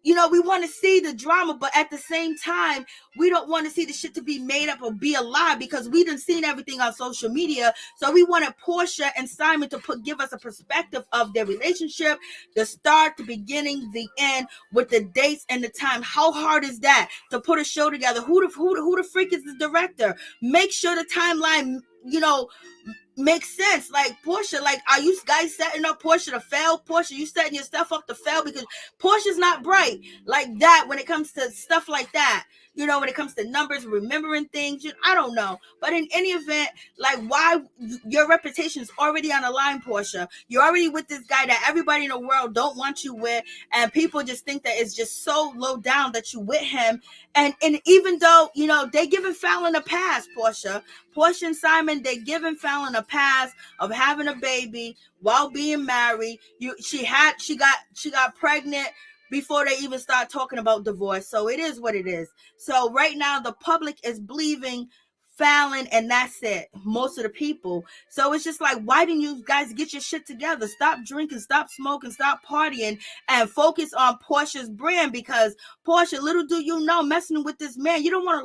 we want to see the drama, but at the same time, we don't want to see the shit to be made up or be a lie, because we done seen everything on social media. So we wanted Porsha and Simon to give us a perspective of their relationship, the start, the beginning, the end, with the dates and the time. How hard is that to put a show together? Who the freak is the director? Make sure the timeline, makes sense. Like, Porsha, like, are you guys setting up Porsha to fail? Porsha, you setting yourself up to fail, because Porsha's not bright like that when it comes to stuff like that. When it comes to numbers, remembering things, I don't know. But in any event, like, why? Your reputation is already on the line, Porsha. You're already with this guy that everybody in the world don't want you with, and people just think that it's just so low down that you with him. And even though, they giving Fallon a pass, Porsha and Simon, they giving Fallon a pass of having a baby while being married. She got pregnant before they even start talking about divorce. So it is what it is. So right now the public is believing Fallon, and that's it. Most of the people. So it's just like, why didn't you guys get your shit together? Stop drinking, stop smoking, stop partying, and focus on Porsha's brand. Because Porsha, little do you know, messing with this man, you don't want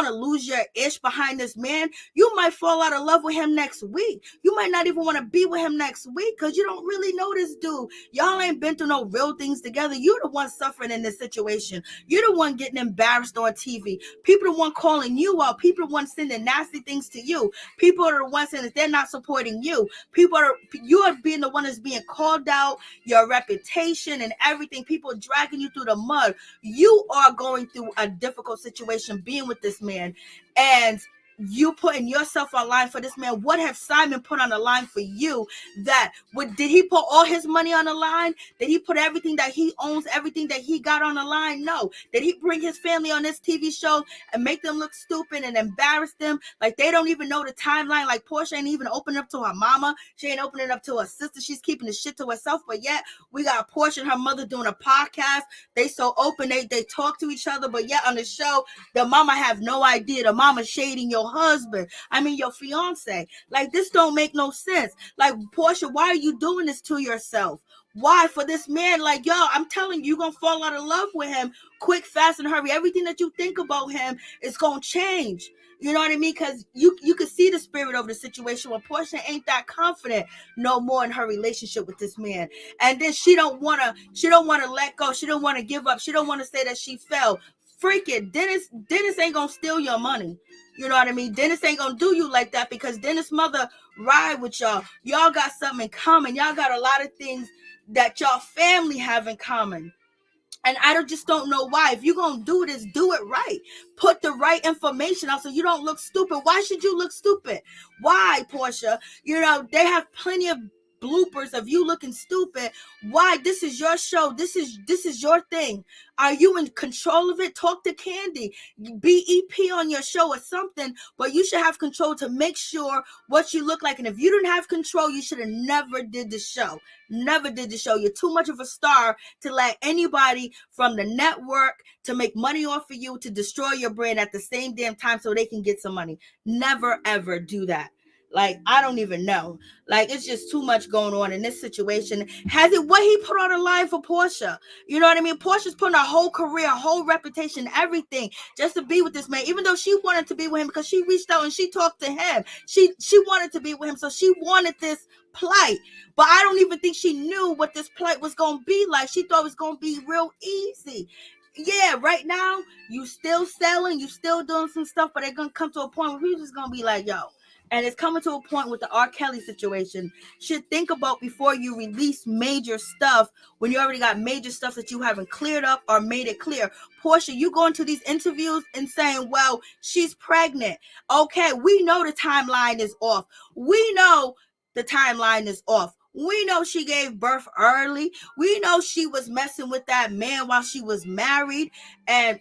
to lose your ish behind this man. You might fall out of love with him next week. You might not even want to be with him next week, because you don't really know this dude. Y'all ain't been through no real things together. You're the one suffering in this situation. You're the one getting embarrassed on TV. People are the one calling you out. People are the ones sending nasty things to you. People are the ones saying that they're not supporting you. You are being the one that's being called out, your reputation and everything. People are dragging you through the mud. You are going through a difficult situation being with this man. And you putting yourself on line for this man. What have Simon put on the line for you? Did he put all his money on the line? Did he put everything that he owns, everything that he got on the line? No. Did he bring his family on this TV show and make them look stupid and embarrass them? Like they don't even know the timeline. Like Porsha ain't even opening up to her mama. She ain't opening up to her sister. She's keeping the shit to herself. But yet we got Porsha and her mother doing a podcast. They so open. They talk to each other. But yet on the show, the mama have no idea. The mama shading your husband. I mean your fiance. Like this don't make no sense. Like Porsha, why are you doing this to yourself? Why? For this man, like, yo, I'm telling you, you're going to fall out of love with him quick, fast, and hurry. Everything that you think about him is going to change. You know what I mean? Because you can see the spirit of the situation where Porsha ain't that confident no more in her relationship with this man. And then she don't want to let go. She don't want to give up. She don't want to say that she fell. Freak it. Dennis ain't going to steal your money. You know what I mean? Dennis ain't going to do you like that because Dennis' mother ride with y'all. Y'all got something in common. Y'all got a lot of things that y'all family have in common. And I just don't know why. If you're going to do this, do it right. Put the right information out so you don't look stupid. Why should you look stupid? Why, Porsha? You know, they have plenty of bloopers of you looking stupid. Why? This is your show. This is your thing. Are you in control of it? Talk to Kandi. Be EP on your show or something, but you should have control to make sure what you look like. And if you didn't have control, you should have never did the show. Never did the show. You're too much of a star to let anybody from the network to make money off of you to destroy your brand at the same damn time so they can get some money. Never, ever do that. Like, I don't even know. Like, it's just too much going on in this situation. Has it what he put on the line for Porsha? You know what I mean? Porsha's putting her whole career, her whole reputation, everything just to be with this man. Even though she wanted to be with him because she reached out and she talked to him. She wanted to be with him. So she wanted this plight. But I don't even think she knew what this plight was going to be like. She thought it was going to be real easy. Yeah, right now, you still selling, you still doing some stuff, but they're going to come to a point where you're just going to be like, yo. And it's coming to a point with the R. Kelly situation. Should think about before you release major stuff when you already got major stuff that you haven't cleared up or made it clear. Porsha, you go into these interviews and saying, well, she's pregnant. Okay, we know the timeline is off. We know the timeline is off. We know she gave birth early. We know she was messing with that man while she was married. And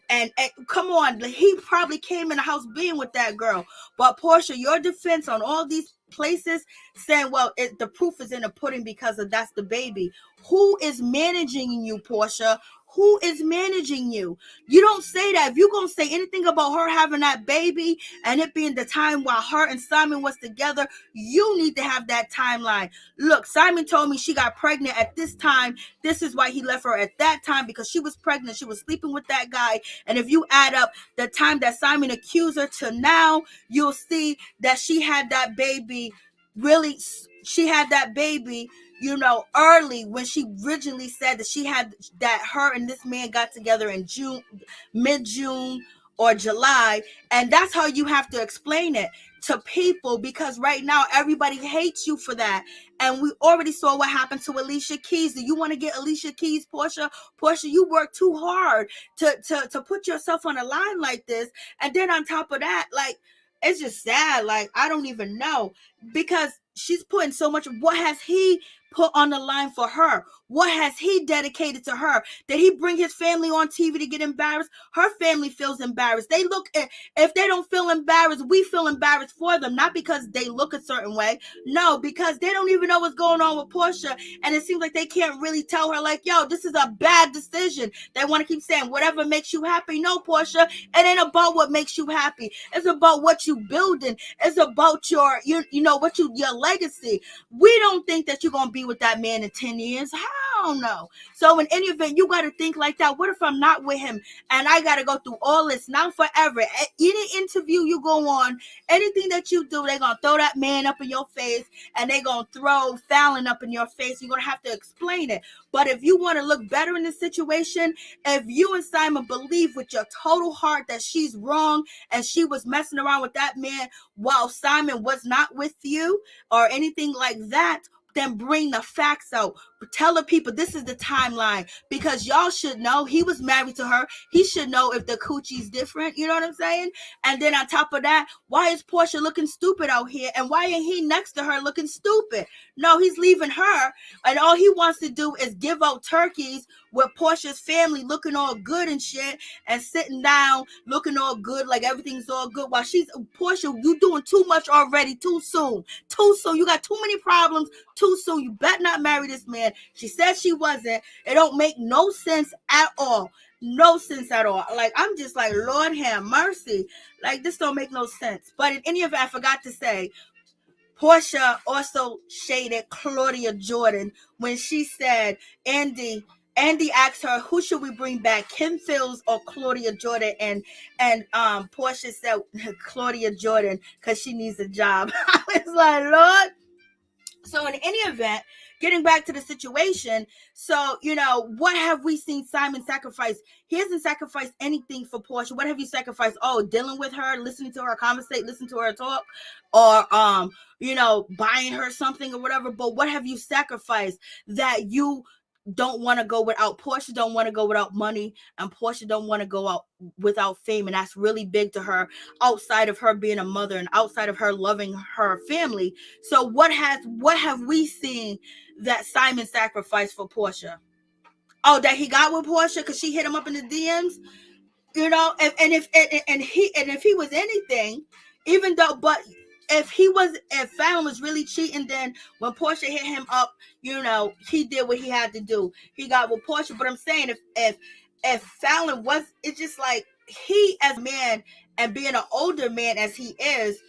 come on, he probably came in the house being with that girl. But Porsha, your defense on all these places saying, well, the proof is in the pudding because that's the baby. Who is managing you, Porsha? Who is managing you? You don't say that. If you're going to say anything about her having that baby and it being the time while her and Simon was together, you need to have that timeline. Look, Simon told me she got pregnant at this time. This is why he left her at that time because she was pregnant. She was sleeping with that guy. And if you add up the time that Simon accused her to now, you'll see that she had that baby. Really, she had that baby, you know, early when she originally said that her and this man got together in June, mid-June or July. And that's how you have to explain it to people because right now everybody hates you for that. And we already saw what happened to Alicia Keys. Do you want to get Alicia Keys, Porsha? Porsha, you work too hard to put yourself on a line like this. And then on top of that, like, it's just sad. Like, I don't even know because she's putting so much. What has he put on the line for her? What has he dedicated to her? Did he bring his family on TV to get embarrassed? Her family feels embarrassed. They look at, if they don't feel embarrassed, we feel embarrassed for them. Not because they look a certain way. No, because they don't even know what's going on with Porsha. And it seems like they can't really tell her like, yo, this is a bad decision. They want to keep saying whatever makes you happy. No, Porsha, it ain't about what makes you happy. It's about what you building. It's about your legacy. We don't think that you're going to be with that man in 10 years. Hell no. So in any event, you got to think like that. What if I'm not with him and I got to go through all this now forever? Any interview you go on, anything that you do, they're going to throw that man up in your face and they're going to throw Fallon up in your face. You're going to have to explain it. But if you want to look better in this situation, if you and Simon believe with your total heart that she's wrong and she was messing around with that man while Simon was not with you or anything like that, then bring the facts out. tell the people this is the timeline, because y'all should know he was married to her. He should know if the coochie's different. You know what I'm saying? And then on top of that, why is Porsha looking stupid out here? And why ain't he next to her looking stupid? No, he's leaving her. And all he wants to do is give out turkeys with Porsha's family looking all good and shit, and sitting down looking all good, like everything's all good, while she's, Porsha, you doing too much already, too soon. You got too many problems too soon. You better not marry this man. She said she wasn't. It don't make no sense at all. No sense at all. Like, I'm just like, Lord have mercy. Like, this don't make no sense. But in any event, I forgot to say, Porsha also shaded Claudia Jordan when she said, Andy asked her, who should we bring back, Kim Fields or Claudia Jordan? And Porsha said Claudia Jordan, because she needs a job. I was like, Lord. So in any event, getting back to the situation, so, you know, what have we seen Simon sacrifice? He hasn't sacrificed anything for Porsha. What have you sacrificed? Oh, dealing with her, listening to her conversate, listening to her talk, or you know, buying her something or whatever. But what have you sacrificed that you don't want to go without? Porsha don't want to go without money, and Porsha don't want to go out without fame, and that's really big to her, outside of her being a mother and outside of her loving her family. So what have we seen that Simon sacrificed for Porsha? Oh, that he got with Porsha because she hit him up in the DMs, you know. And if he was anything, even though, but if Fallon was really cheating, then when Porsha hit him up, you know, he did what he had to do. He got with Porsha. But I'm saying, if Fallon was, it's just like, he as a man, and being an older man as he is,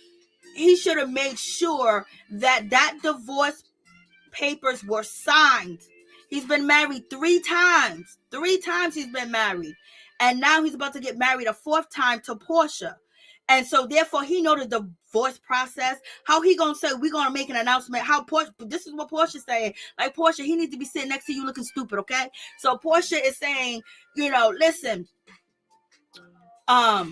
he should have made sure that divorce papers were signed. He's been married 3 times. 3 times he's been married. And now he's about to get married a 4th time to Porsha. And so therefore he know the divorce process. How he gonna say, we're gonna make an announcement? How Porsha, this is what Porsha's saying. Like, Porsha, he needs to be sitting next to you looking stupid, okay? So Porsha is saying, you know, listen, I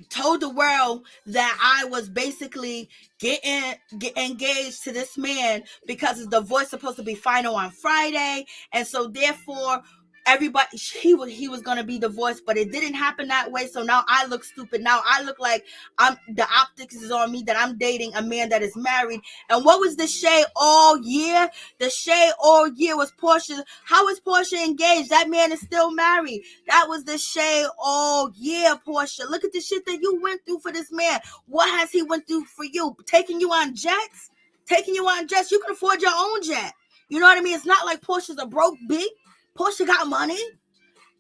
told the world that I was basically getting engaged to this man because the divorce supposed to be final on Friday, and so therefore everybody, he was going to be divorced, but it didn't happen that way. So now I look stupid. Now I look like the optics is on me that I'm dating a man that is married. And what was the shade all year? The shade all year was Porsha. How is Porsha engaged? That man is still married. That was the shade all year, Porsha. Look at the shit that you went through for this man. What has he went through for you? Taking you on jets? You can afford your own jet. You know what I mean? It's not like Portia's a broke bitch. Porsha got money.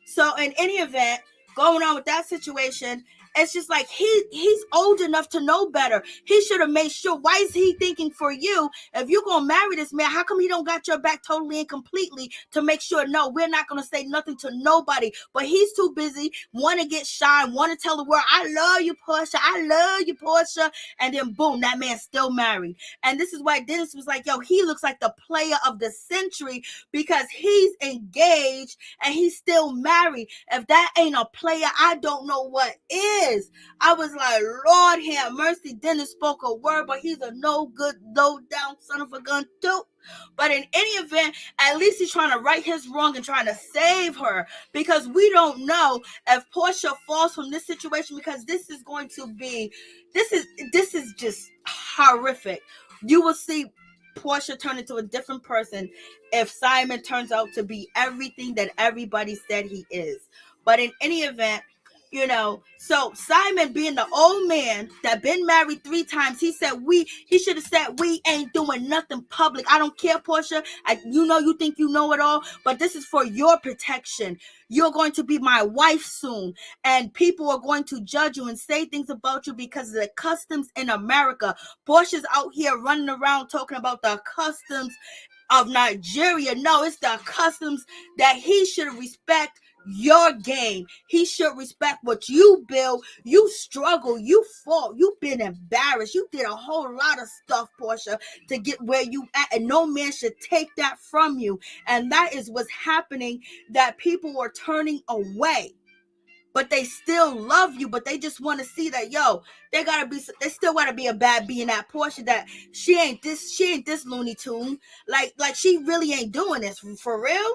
So in any event, going on with that situation, it's just like he's old enough to know better. He should have made sure. Why is he thinking for you? If you're going to marry this man, how come he don't got your back totally and completely to make sure, no, we're not going to say nothing to nobody? But he's too busy, want to get shine, want to tell the world, I love you, Porsha. I love you, Porsha. And then boom, that man's still married. And this is why Dennis was like, yo, he looks like the player of the century because he's engaged and he's still married. If that ain't a player, I don't know what is. I was like, Lord have mercy. Dennis spoke a word, but he's a no good, low down son of a gun too. But in any event, at least he's trying to right his wrong and trying to save her, because we don't know if Porsha falls from this situation, because this is going to be, this is just horrific. You will see Porsha turn into a different person if Simon turns out to be everything that everybody said he is. But in any event, you know, so Simon being the old man that been married 3 times, he should have said, we ain't doing nothing public. I don't care, Porsha. You think you know it all, but this is for your protection. You're going to be my wife soon, and people are going to judge you and say things about you because of the customs in America. Porsha's out here running around talking about the customs of Nigeria. No, it's the customs that he should respect. Your game. He should respect what you build. You struggle. You fought. You've been embarrassed. You did a whole lot of stuff, Porsha, to get where you at, and no man should take that from you. And that is what's happening, that people are turning away. but they still love you, but they just want to see that, yo, they still gotta be a bad being that Porsha, that she ain't this Looney Tune. Like she really ain't doing this for real.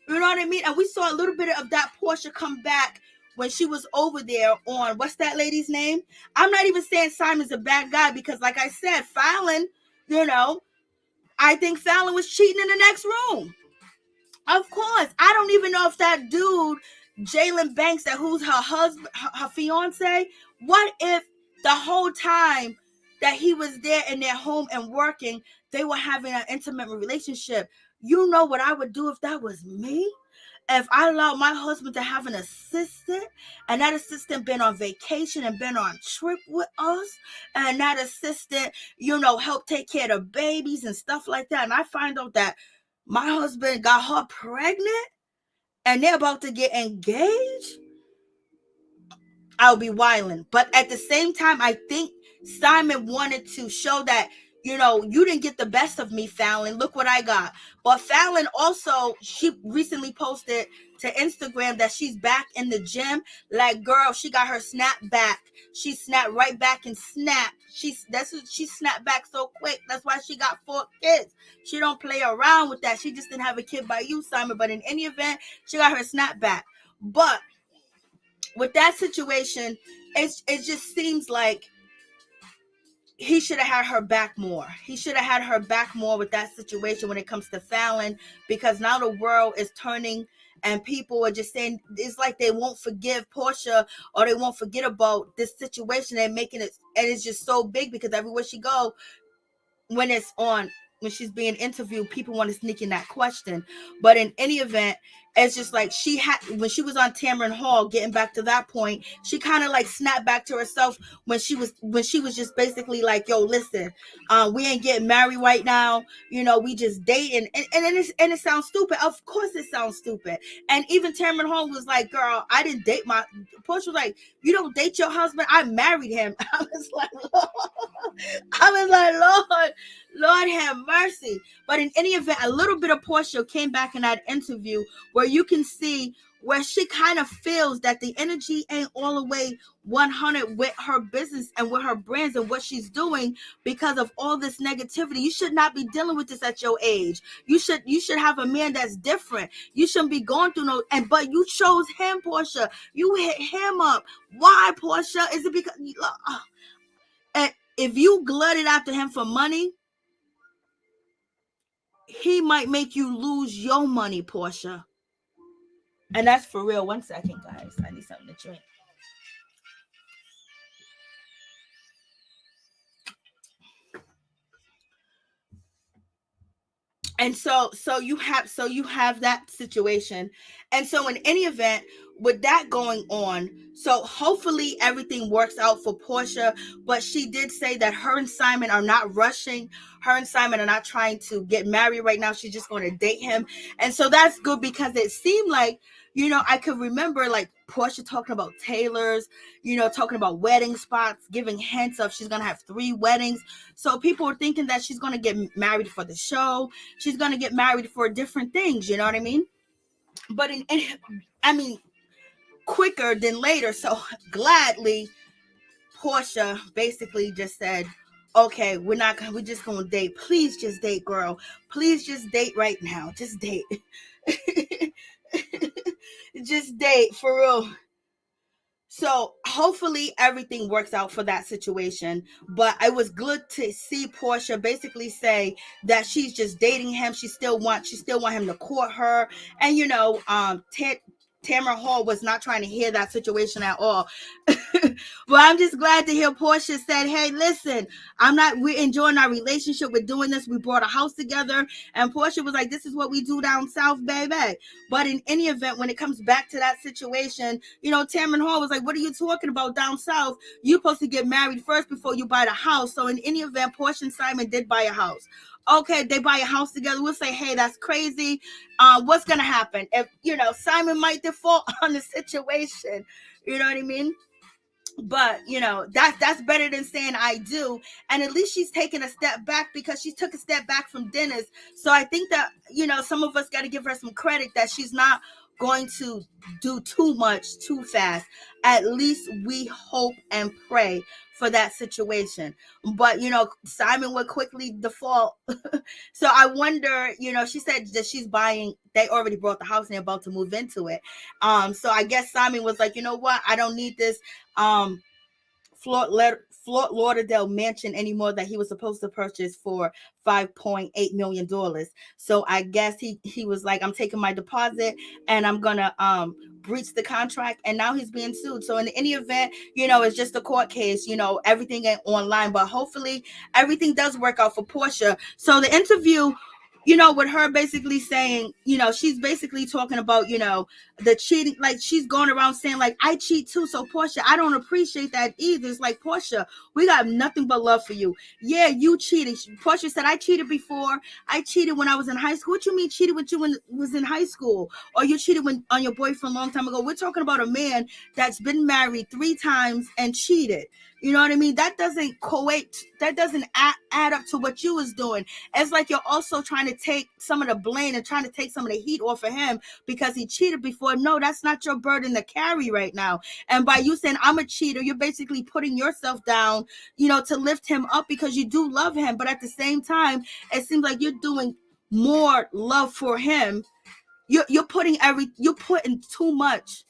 You know what I mean? And we saw a little bit of that Porsha come back when she was over there on, what's that lady's name? I'm not even saying Simon's a bad guy, because like I said, Fallon, you know, I think Fallon was cheating in the next room. Of course. I don't even know if that dude, Jalen Banks, that who's her husband, her fiance, what if the whole time that he was there in their home and working, they were having an intimate relationship? You know what I would do if that was me? If I allowed my husband to have an assistant, and that assistant been on vacation and been on trip with us, and that assistant, you know, helped take care of the babies and stuff like that, and I find out that my husband got her pregnant and they're about to get engaged, I'll be wilding. But at the same time, I think Simon wanted to show that, you know, you didn't get the best of me, Fallon. Look what I got. But Fallon also, she recently posted to Instagram that she's back in the gym. Like, girl, she got her snap back. She snapped right back and snapped. She snapped back so quick. That's why she got 4 kids. She don't play around with that. She just didn't have a kid by you, Simon. But in any event, she got her snap back. But with that situation, it just seems like he should have had her back more. He should have had her back more with that situation when it comes to Fallon, because now the world is turning and people are just saying, it's like they won't forgive Porsha, or they won't forget about this situation and making it, and it's just so big because everywhere she go, when she's being interviewed, people want to sneak in that question. But in any event, it's just like when she was on Tamron Hall, getting back to that point, she kind of like snapped back to herself when she was just basically like, yo, listen, we ain't getting married right now, you know, we just dating, and it sounds stupid. Of course it sounds stupid. And even Tamron Hall was like, girl, I didn't date Porsha was like, you don't date your husband, I married him. I was like, Lord have mercy. But in any event, a little bit of Porsha came back in that interview where you can see where she kind of feels that the energy ain't all the way 100 with her business and with her brands and what she's doing because of all this negativity. You should not be dealing with this at your age. You should have a man that's different. You shouldn't be going through but you chose him, Porsha. You hit him up. Why, Porsha? Is it because and if you glutted after him for money, he might make you lose your money, Porsha. And that's for real. 1 second, guys. I need something to drink. And so you have that situation. And so in any event, with that going on, so hopefully everything works out for Porsha. But she did say that her and Simon are not rushing. Her and Simon are not trying to get married right now. She's just going to date him. And so that's good, because it seemed like, you know, I could remember like Porsha talking about tailors, you know, talking about wedding spots, giving hints of she's going to have 3 weddings. So people are thinking that she's going to get married for the show. She's going to get married for different things. You know what I mean? But quicker than later. So gladly, Porsha basically just said, okay, we're just going to date. Please just date, girl. Please just date right now. Just date. Just date, for real. So hopefully everything works out for that situation. But it was good to see Porsha basically say that she's just dating him. She still want him to court her. And you know, Tamron Hall was not trying to hear that situation at all. But I'm just glad to hear Porsha said, hey, listen, we're enjoying our relationship. We're doing this. We bought a house together. And Porsha was like, this is what we do down south, baby. But in any event, when it comes back to that situation, you know, Tamron Hall was like, what are you talking about down south? You're supposed to get married first before you buy the house. So in any event, Porsha and Simon did buy a house. Okay, they buy a house together. We'll say, hey, that's crazy. What's going to happen? If, you know, Simon might default on the situation. You know what I mean? But, you know, that's better than saying I do. And at least she's taking a step back, because she took a step back from Dennis. So I think that, you know, some of us got to give her some credit that she's not going to do too much too fast. At least we hope and pray for that situation. But, Simon would quickly default. So I wonder, she said that she's buying, they already bought the house and they're about to move into it. So I guess Simon was like, you know what? I don't need this Fort Lauderdale mansion anymore that he was supposed to purchase for $5.8 million. So I guess he was like, I'm taking my deposit and I'm gonna breach the contract, and now he's being sued. So in any event, it's just a court case, everything ain't online, but hopefully everything does work out for Porsha. So the interview, with her basically saying, she's basically talking about, the cheating, like she's going around saying like, I cheat too. So Porsha, I don't appreciate that either. It's like, Porsha, we got nothing but love for you. Yeah, you cheated. Porsha said, I cheated before. I cheated when I was in high school. What you mean cheated with you when was in high school? Or you cheated on your boyfriend a long time ago? We're talking about a man that's been married 3 times and cheated. You know what I mean? That doesn't that doesn't add up to what you was doing. It's like you're also trying to take some of the blame and trying to take some of the heat off of him because he cheated before. No, that's not your burden to carry right now. And by you saying I'm a cheater, you're basically putting yourself down, to lift him up because you do love him. But at the same time, it seems like you're doing more love for him. You're putting too much.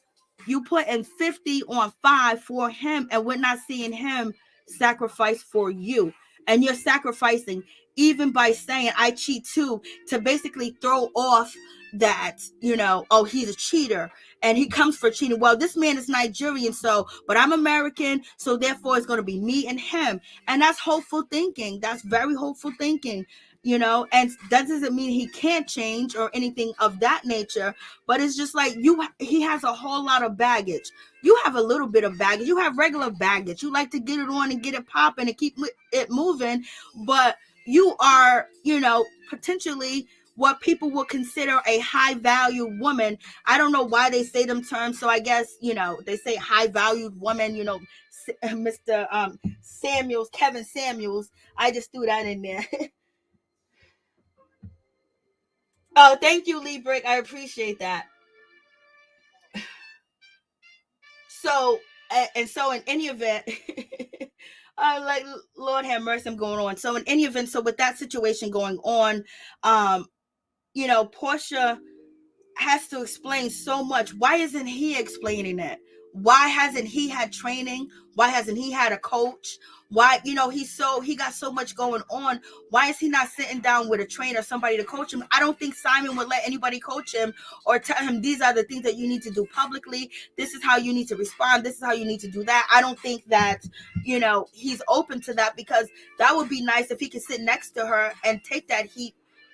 You put in 50 on 5 for him, and we're not seeing him sacrifice for you. And you're sacrificing even by saying I cheat too, to basically throw off that, oh, he's a cheater and he comes for cheating. Well, this man is Nigerian, but I'm American, so therefore it's going to be me and him. And that's hopeful thinking. That's very hopeful thinking. And that doesn't mean he can't change or anything of that nature, but it's just like he has a whole lot of baggage. You have a little bit of baggage. You have regular baggage. You like to get it on and get it popping and keep it moving, but you are, potentially what people will consider a high value woman. I don't know why they say them terms. So I guess, they say high valued woman, Mr. Kevin Samuels. I just threw that in there. Oh, thank you, Lee Brick. I appreciate that. So, so in any event, like, Lord have mercy, I'm going on. So in any event, so with that situation going on, Porsha has to explain so much. Why isn't he explaining it? Why hasn't he had training? Why hasn't he had a coach? Why, he got so much going on. Why is he not sitting down with a trainer, somebody to coach him? I don't think Simon would let anybody coach him or tell him these are the things that you need to do publicly. This is how you need to respond. This is how you need to do that. I don't think that, he's open to that, because that would be nice if he could sit next to her and take that heat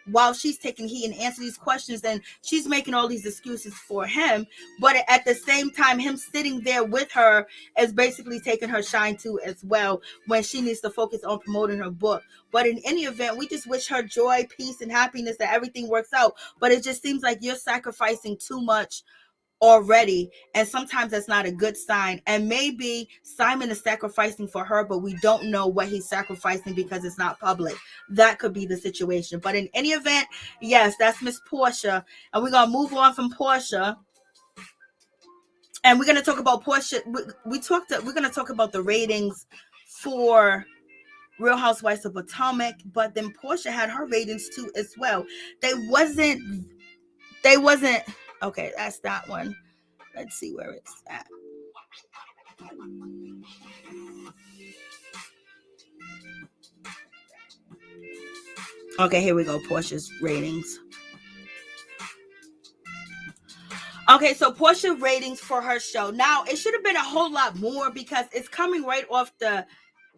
while she's taking heat and answer these questions, and she's making all these excuses for him. But at the same time, him sitting there with her is basically taking her shine too as well, when she needs to focus on promoting her book. But in any event, we just wish her joy, peace, and happiness, that everything works out. But it just seems like you're sacrificing too much already, and sometimes that's not a good sign. And maybe Simon is sacrificing for her, but we don't know what he's sacrificing because it's not public. That could be the situation. But in any event, yes, that's Miss Porsha, and we're gonna move on from Porsha, and we're gonna talk about Porsha. We're gonna talk about the ratings for Real Housewives of Potomac, but then Porsha had her ratings too as well. They wasn't okay. That's that one. Let's see where it's at. Okay, here we go. Porsha's ratings. Okay, so Porsha ratings for her show. Now, it should have been a whole lot more, because it's coming right off the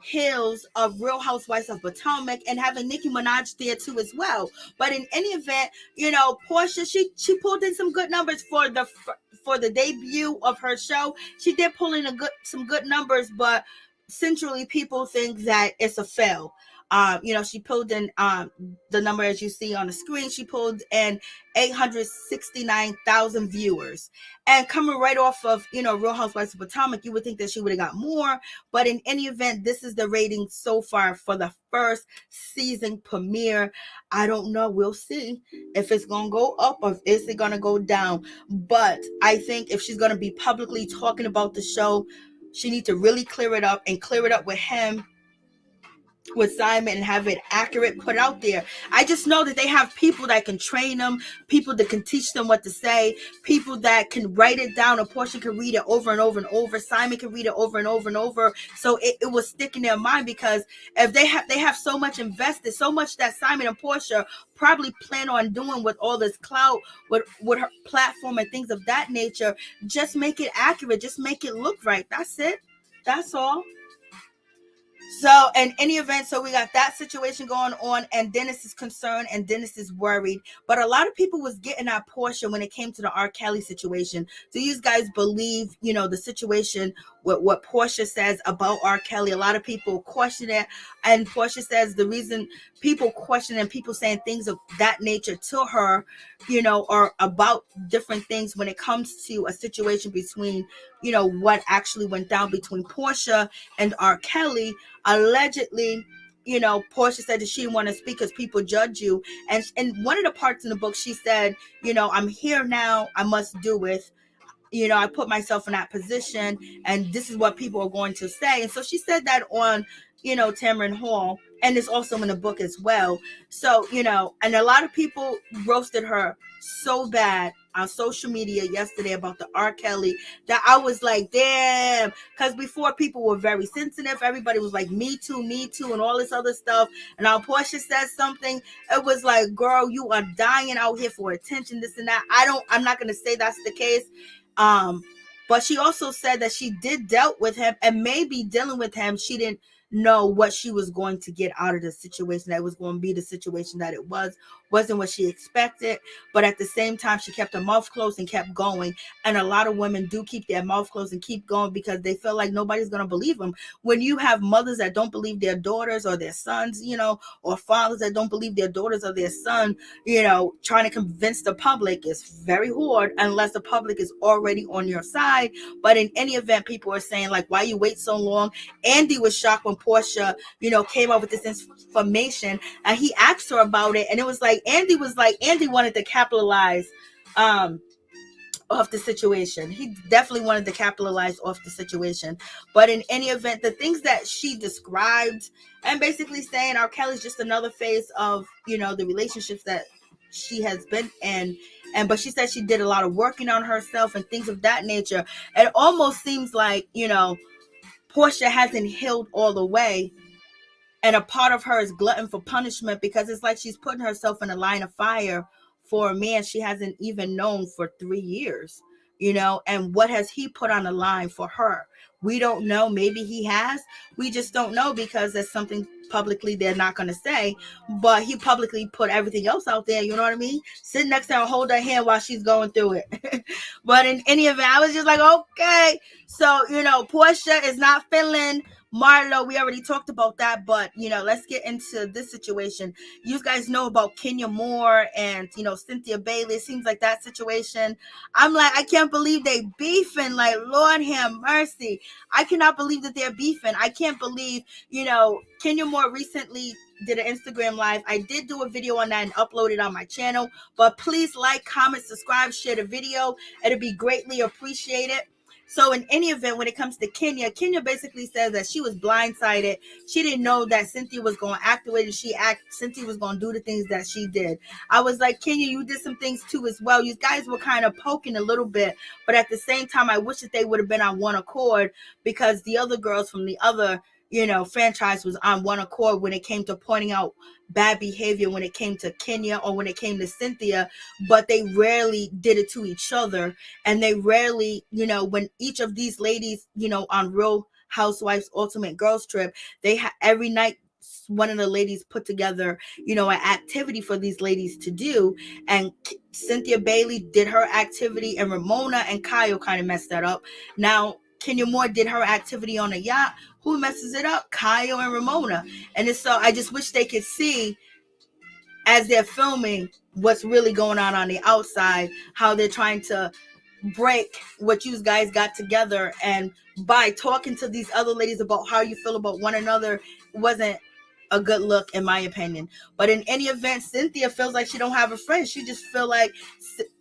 heels of Real Housewives of Potomac and having Nicki Minaj there too as well. But in any event, Porsha, she pulled in some good numbers for the debut of her show. She did pull in some good numbers, but centrally people think that it's a fail. She pulled in the number as you see on the screen. She pulled in 869,000 viewers. And coming right off of, Real Housewives of Potomac, you would think that she would have got more. But in any event, this is the rating so far for the first season premiere. I don't know. We'll see if it's going to go up or if it's going to go down. But I think if she's going to be publicly talking about the show, she needs to really clear it up and clear it up with him, with Simon, and have it accurate put out there. I just know that they have people that can train them, people that can teach them what to say, people that can write it down, and Porsha can read it over and over and over. Simon can read it over and over and over. So it will stick in their mind, because if they have so much invested, so much that Simon and Porsha probably plan on doing with all this clout, with her platform and things of that nature. Just make it accurate. Just make it look right. That's it. That's all. So in any event, so we got that situation going on, and Dennis is concerned and Dennis is worried. But a lot of people was getting at Porsha when it came to the R. Kelly situation. Do you guys believe, the situation with what Porsha says about R. Kelly? A lot of people question it, and Porsha says the reason people question and people saying things of that nature to her, or about different things when it comes to a situation between, what actually went down between Porsha and R. Kelly. Allegedly, Porsha said that she didn't want to speak because people judge you. And one of the parts in the book, she said, I'm here now, I must do it. I put myself in that position, and this is what people are going to say. And so she said that on, Tamron Hall, and it's also in the book as well. So, and a lot of people roasted her so bad on social media yesterday about the R. Kelly, that I was like, damn, because before people were very sensitive. Everybody was like, me too, and all this other stuff. And now Porsha says something, it was like, girl, you are dying out here for attention, this and that. I'm not going to say that's the case. But she also said that she did dealt with him, and maybe dealing with him, she didn't know what she was going to get out of the situation, that it was going to be the situation that it wasn't what she expected. But at the same time, she kept her mouth closed and kept going. And a lot of women do keep their mouth closed and keep going because they feel like nobody's going to believe them. When you have mothers that don't believe their daughters or their sons, or fathers that don't believe their daughters or their son, trying to convince the public, is very hard unless the public is already on your side. But in any event, people are saying, like, why you wait so long? Andy was shocked when Porsha, came up with this information, and he asked her about it, and it was like Andy wanted to capitalize off the situation. He definitely wanted to capitalize off the situation. But in any event, the things that she described, and basically saying R. Kelly's just another phase of, the relationships that she has been in. But she said she did a lot of working on herself and things of that nature. It almost seems like, Porsha hasn't healed all the way. And a part of her is glutton for punishment, because it's like she's putting herself in a line of fire for a man she hasn't even known for 3 years, and what has he put on the line for her? We don't know. Maybe he has. We just don't know, because that's something publicly they're not going to say. But he publicly put everything else out there, you know what I mean? Sit next to her, hold her hand while she's going through it. But in any event, I was just like, okay. So, Porsha is not feeling Marlo. We already talked about that, but let's get into this situation. You guys know about Kenya Moore and Cynthia Bailey. It seems like that situation, I'm like, I can't believe they beefing. Like, Lord have mercy, I cannot believe that they're beefing. I can't believe, Kenya Moore recently did an Instagram live. I did do a video on that and upload it on my channel, but please like, comment, subscribe, share the video. It'll be greatly appreciated. So in any event, when it comes to Kenya basically says that she was blindsided. She didn't know that Cynthia was going to act the way that Cynthia was going to do the things that she did. I was like, Kenya, you did some things too as well. You guys were kind of poking a little bit, but at the same time, I wish that they would have been on one accord, because the other girls from the other franchise was on one accord when it came to pointing out bad behavior when it came to Kenya or when it came to Cynthia, but they rarely did it to each other. And they rarely, when each of these ladies, on Real Housewives Ultimate Girls Trip, they every night one of the ladies put together, an activity for these ladies to do. And Cynthia Bailey did her activity, and Ramona and Kyle kind of messed that up. Now, Kenya Moore did her activity on a yacht, Who messes it up? Kyle and Ramona. And it's so I just wish they could see as they're filming what's really going on the outside, how they're trying to break what you guys got together, and by talking to these other ladies about how you feel about one another wasn't a good look in my opinion. But in any event, Cynthia feels like she don't have a friend. She just feel like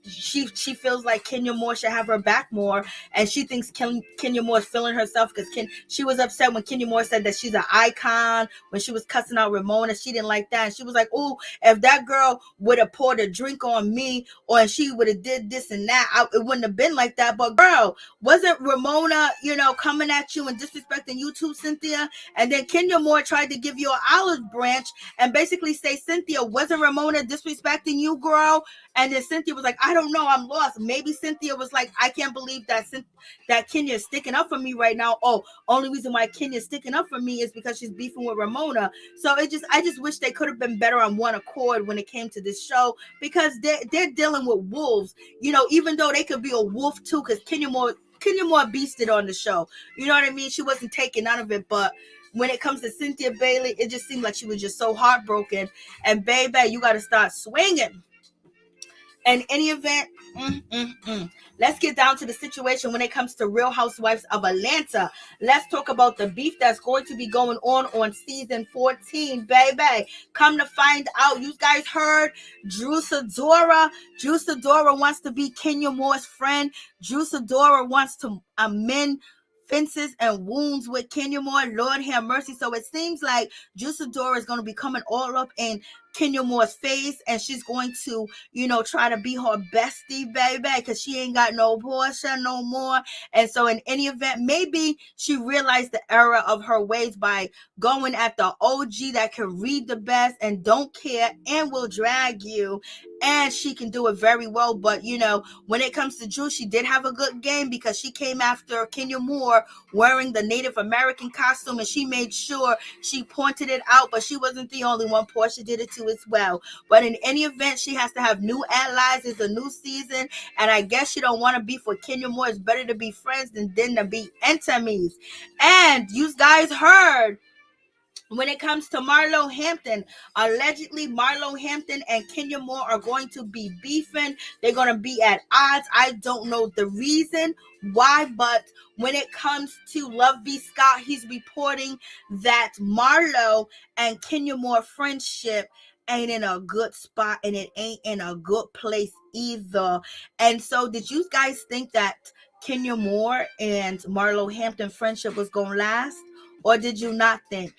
she feels like Kenya Moore should have her back more, and she thinks Kenya Moore is feeling herself because she was upset when Kenya Moore said that she's an icon when she was cussing out Ramona. She didn't like that, and she was like, "Oh, if that girl would have poured a drink on me, or she would have did this and that, it wouldn't have been like that." But girl, wasn't Ramona, coming at you and disrespecting you too, Cynthia? And then Kenya Moore tried to give you an olive branch and basically say, Cynthia, wasn't Ramona disrespecting you, girl? And then Cynthia was like, I don't know, I'm lost. Maybe Cynthia was like, I can't believe that Kenya is sticking up for me right now. Oh, only reason why Kenya is sticking up for me is because she's beefing with Ramona. So I just wish they could have been better on one accord when it came to this show, because they're dealing with wolves, even though they could be a wolf too, because Kenya Moore beasted on the show. You know what I mean? She wasn't taking none of it, but when it comes to Cynthia Bailey, it just seemed like she was just so heartbroken. And baby, you got to start swinging. In any event, let's get down to the situation when it comes to Real Housewives of Atlanta. Let's talk about the beef that's going to be going on season 14, baby. Come to find out, you guys heard Drusadora. Drusadora wants to be Kenya Moore's friend. Drusadora wants to amend fences and wounds with Kenya Moore. Lord have mercy. So it seems like Drusadora is going to be coming all up in Kenya Moore's face, and she's going to, try to be her bestie, baby, because she ain't got no Porsha no more. And so in any event, maybe she realized the error of her ways by going at the OG that can read the best and don't care and will drag you. And she can do it very well. But, when it comes to Drew, she did have a good game because she came after Kenya Moore wearing the Native American costume, and she made sure she pointed it out. But she wasn't the only one. Porsha did it too as well. But in any event, she has to have new allies. It's a new season, and I guess she don't want to beef with Kenya Moore. It's better to be friends than to be enemies. And you guys heard, when it comes to Marlo Hampton, allegedly Marlo Hampton and Kenya Moore are going to be beefing. They're going to be at odds. I don't know the reason why, but when it comes to Love B. Scott, he's reporting that Marlo and Kenya Moore friendship ain't in a good spot, and it ain't in a good place either. And so did you guys think that Kenya Moore and Marlo Hampton friendship was going to last? Or did you not think?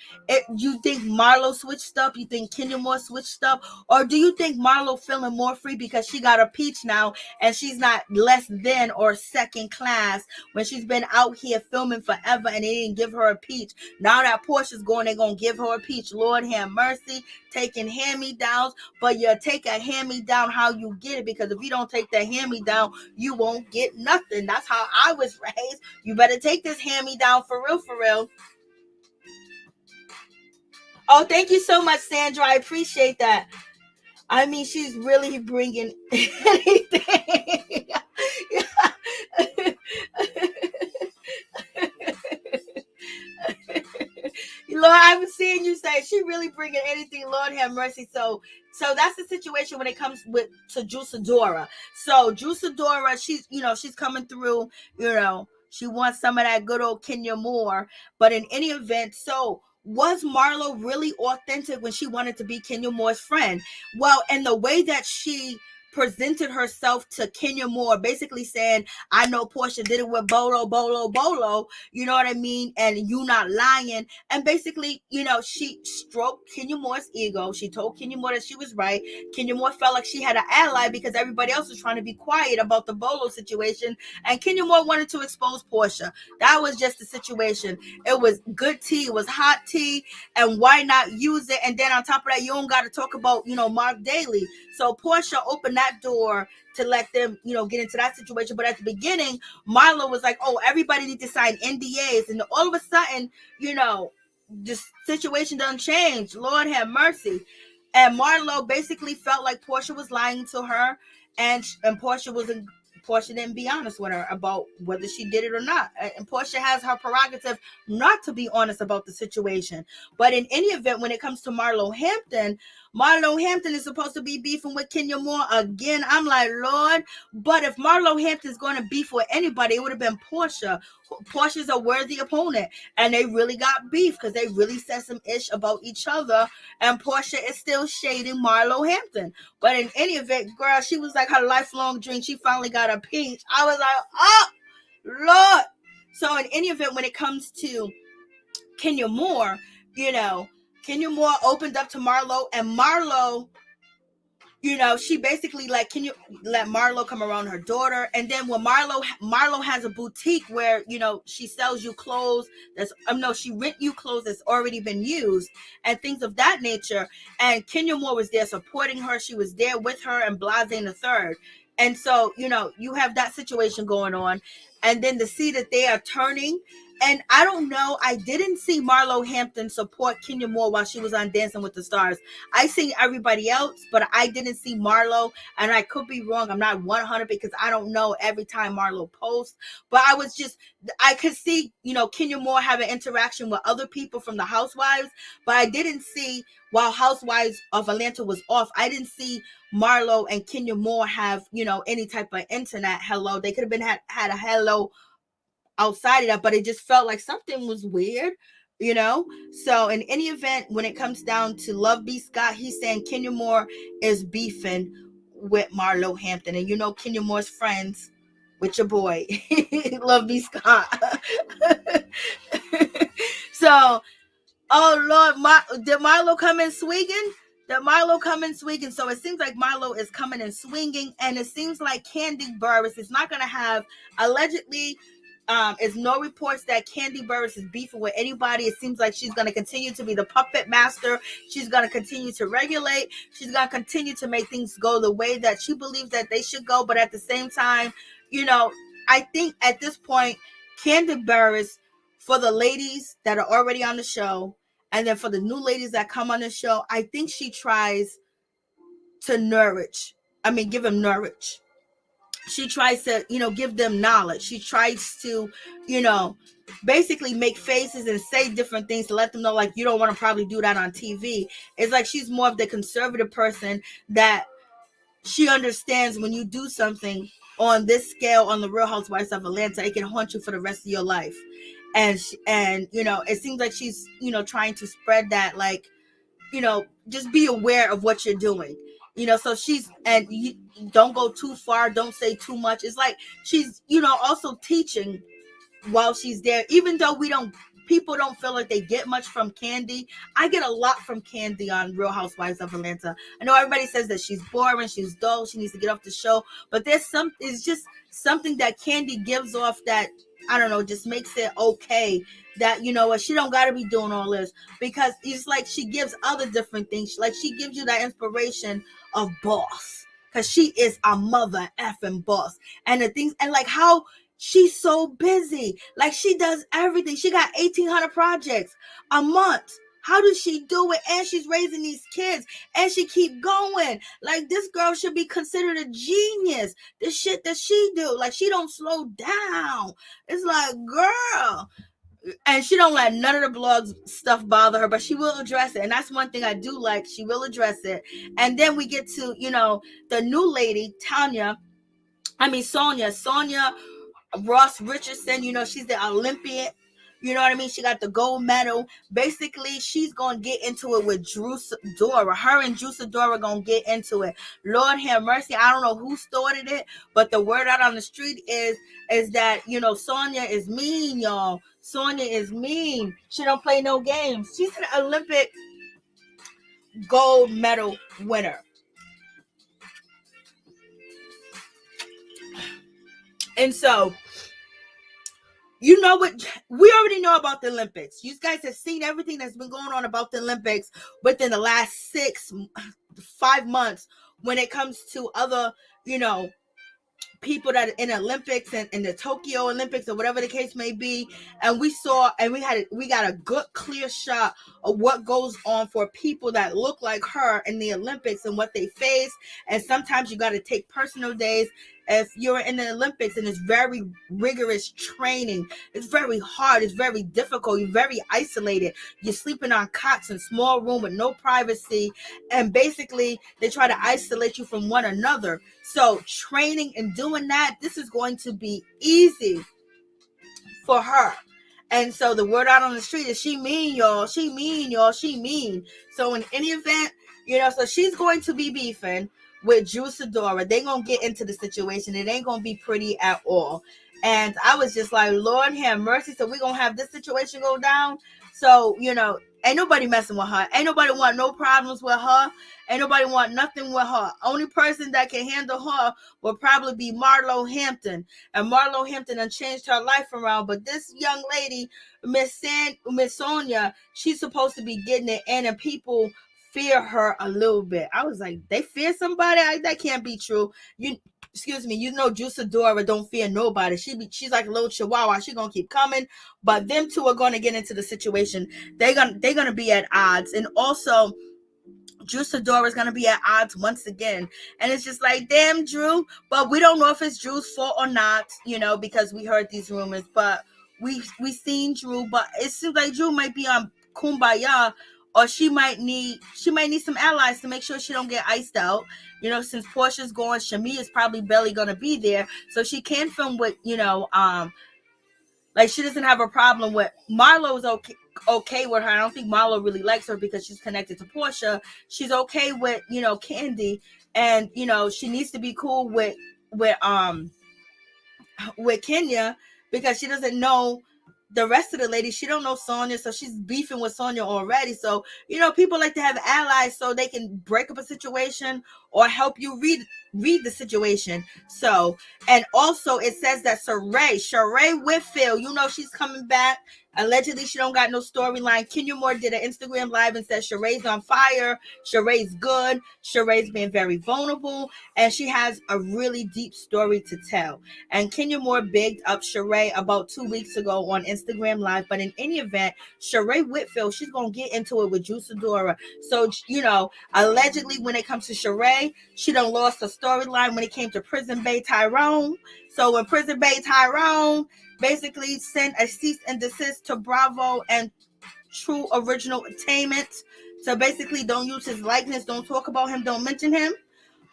You think Marlo switched up? You think Kenya Moore switched up? Or do you think Marlo feeling more free because she got a peach now and she's not less than or second class when she's been out here filming forever and they didn't give her a peach? Now that Porsha's going, they're going to give her a peach. Lord have mercy, taking hand-me-downs. But you take a hand-me-down how you get it, because if you don't take that hand-me-down, you won't get nothing. That's how I was raised. You better take this hand-me-down for real, for real. Oh, thank you so much, Sandra. I appreciate that. I mean, she's really bringing anything. Lord, I'm seeing you say she really bringing anything. Lord have mercy. So that's the situation when it comes to Drusadora. So Drusadora, she's coming through. She wants some of that good old Kenya Moore. But in any event, so was Marlo really authentic when she wanted to be Kenya Moore's friend? Well, and the way that she presented herself to Kenya Moore, basically saying, I know Porsha did it with Bolo, you know what I mean? And you not lying. And basically, she stroked Kenya Moore's ego. She told Kenya Moore that she was right. Kenya Moore felt like she had an ally because everybody else was trying to be quiet about the Bolo situation. And Kenya Moore wanted to expose Porsha. That was just the situation. It was good tea. It was hot tea. And why not use it? And then on top of that, you don't got to talk about, Mark Daly. So Porsha opened that door to let them, get into that situation. But at the beginning, Marlo was like, oh, everybody needs to sign NDAs. And all of a sudden, the situation doesn't change. Lord have mercy. And Marlo basically felt like Porsha was lying to her, and Porsha wasn't Porsha didn't be honest with her about whether she did it or not. And Porsha has her prerogative not to be honest about the situation. But in any event, when it comes to Marlo Hampton is supposed to be beefing with Kenya Moore again. I'm like, Lord. But if Marlo Hampton's going to beef with anybody, it would have been Porsha. Porsha's a worthy opponent. And they really got beef because they really said some ish about each other. And Porsha is still shading Marlo Hampton. But in any event, girl, she was like her lifelong dream. She finally got a peach. I was like, oh, Lord. So in any event, when it comes to Kenya Moore, Kenya Moore opened up to Marlo, and Marlo, she basically like, can you let Marlo come around her daughter? And then when Marlo has a boutique where, she sells you clothes she rent you clothes that's already been used and things of that nature. And Kenya Moore was there supporting her. She was there with her and Blase the third. And so, you have that situation going on. And then to see that they are turning. And I don't know, I didn't see Marlo Hampton support Kenya Moore while she was on Dancing with the Stars. I seen everybody else, but I didn't see Marlo. And I could be wrong. I'm not 100 because I don't know every time Marlo posts. But I could see, Kenya Moore have an interaction with other people from the Housewives. But I didn't see, while Housewives of Atlanta was off, I didn't see Marlo and Kenya Moore have, any type of internet hello. They could have been had a hello outside of that, but it just felt like something was weird, So in any event, when it comes down to Love B. Scott, he's saying Kenya Moore is beefing with Marlo Hampton. And Kenya Moore's friends with your boy, Love B. Scott. So, oh Lord, did Marlo come in swinging? So it seems like Marlo is coming and swinging, and it seems like Kandi Burruss is not going to have, allegedly, there's no reports that Kandi Burruss is beefing with anybody. It seems like she's going to continue to be the puppet master. She's going to continue to regulate. She's going to continue to make things go the way that she believes that they should go. But at the same time, I think at this point, Kandi Burruss, for the ladies that are already on the show, and then for the new ladies that come on the show, I think she tries to give them nourish. She tries to, give them knowledge. She tries to, basically make faces and say different things to let them know, like, you don't want to probably do that on TV. It's like she's more of the conservative person that she understands when you do something on this scale on the Real Housewives of Atlanta, it can haunt you for the rest of your life. And it seems like she's, trying to spread that, like, just be aware of what you're doing. So you don't go too far, don't say too much. It's like she's, also teaching while she's there, even though people don't feel like they get much from Kandi. I get a lot from Kandi on Real Housewives of Atlanta. I know everybody says that she's boring, she's dull, she needs to get off the show, but it's just something that Kandi gives off that, I don't know, just makes it okay that, she don't got to be doing all this, because it's like she gives other different things. Like she gives you that inspiration of boss, because she is a mother effing boss. And the things, and like how she's so busy, like she does everything. She got 1,800 projects a month. How does she do it? And she's raising these kids, and she keep going. Like, this girl should be considered a genius. The shit that she do, like, she don't slow down. It's like, girl. And she don't let none of the blogs stuff bother her, but she will address it. And that's one thing I do like. She will address it. And then we get to, the new lady, Sanya Ross Richardson. She's the Olympian. You know what I mean? She got the gold medal. Basically, she's going to get into it with Dora. Her and Dora going to get into it. Lord have mercy. I don't know who started it, but the word out on the street is that, Sanya is mean, y'all. Sanya is mean. She don't play no games. She's an Olympic gold medal winner. And so, you know what? We already know about the Olympics. You guys have seen everything that's been going on about the Olympics within the last 5 months when it comes to other, people that are in Olympics and in the Tokyo Olympics or whatever the case may be. And we got a good clear shot of what goes on for people that look like her in the Olympics and what they face. And sometimes you got to take personal days if you're in the Olympics and it's very rigorous training, it's very hard, it's very difficult, you're very isolated, you're sleeping on cots in small room with no privacy, and basically they try to isolate you from one another. So training and doing that, this is going to be easy for her. And so the word out on the street is she mean, y'all. She mean, y'all. She mean. So in any event, so she's going to be beefing with Juice Adora. They going to get into the situation. It ain't going to be pretty at all. And I was just like, Lord have mercy. So we're going to have this situation go down. So, ain't nobody messing with her. Ain't nobody want no problems with her. Ain't nobody want nothing with her. Only person that can handle her will probably be Marlo Hampton. And Marlo Hampton done changed her life around. But this young lady, Miss Sanya, she's supposed to be getting it in, and people fear her a little bit. I was like, they fear somebody? That can't be true. Juice Adora don't fear nobody. She's like a little chihuahua. She gonna keep coming. But them two are gonna get into the situation. They're gonna be at odds. And also, Juice Adora is going to be at odds once again. And it's just like, damn, Drew. But we don't know if it's Drew's fault or not, because we heard these rumors. But we seen Drew. But it seems like Drew might be on Kumbaya, or she might need some allies to make sure she don't get iced out. Since Porsha's going, Shami is probably barely going to be there. So she can film with, like, she doesn't have a problem with Marlo's okay with her. I don't think Marlo really likes her because she's connected to Porsha. She's okay with, Kandi, and she needs to be cool with Kenya, because she doesn't know the rest of the ladies. She don't know Sanya, so she's beefing with Sanya already. So, people like to have allies so they can break up a situation or help you read the situation. So, and also it says that Shereé Whitfield, she's coming back. Allegedly, she don't got no storyline. Kenya Moore did an Instagram live and said Shereé's on fire. Shereé's good. Shereé's being very vulnerable, and she has a really deep story to tell. And Kenya Moore bigged up Shereé about 2 weeks ago on Instagram live. But in any event, Shereé Whitfield, she's gonna get into it with Juice Adora. So, allegedly, when it comes to Shereé, she done lost her storyline when it came to Prison Bay Tyrone. So when Prison Bay Tyrone basically sent a cease and desist to Bravo and True Original Entertainment, so basically don't use his likeness, don't talk about him, don't mention him.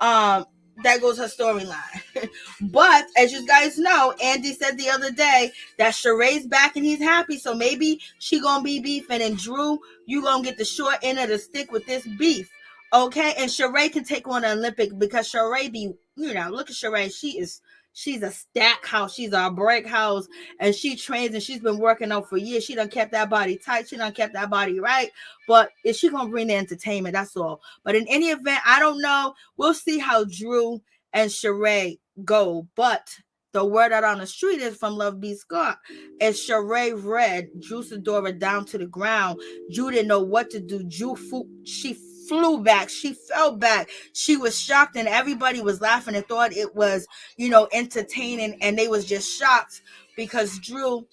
That goes her storyline. But as you guys know, Andy said the other day that Shereé's back and he's happy, so maybe she gonna be beefing, and Drew, you gonna get the short end of the stick with this beef. Okay, and Shereé can take on the Olympic, because Shereé be, look at Shereé. She's a stack house. She's a brick house, and she trains, and she's been working out for years. She done kept that body tight. She done kept that body right. But is she going to bring the entertainment? That's all. But in any event, I don't know. We'll see how Drew and Shereé go. But the word out on the street is from Love B. Scott. As Shereé read Juice Adora down to the ground, Drew didn't know what to do. She flew back. She fell back. She was shocked, and everybody was laughing and thought it was, entertaining, and they was just shocked because Drew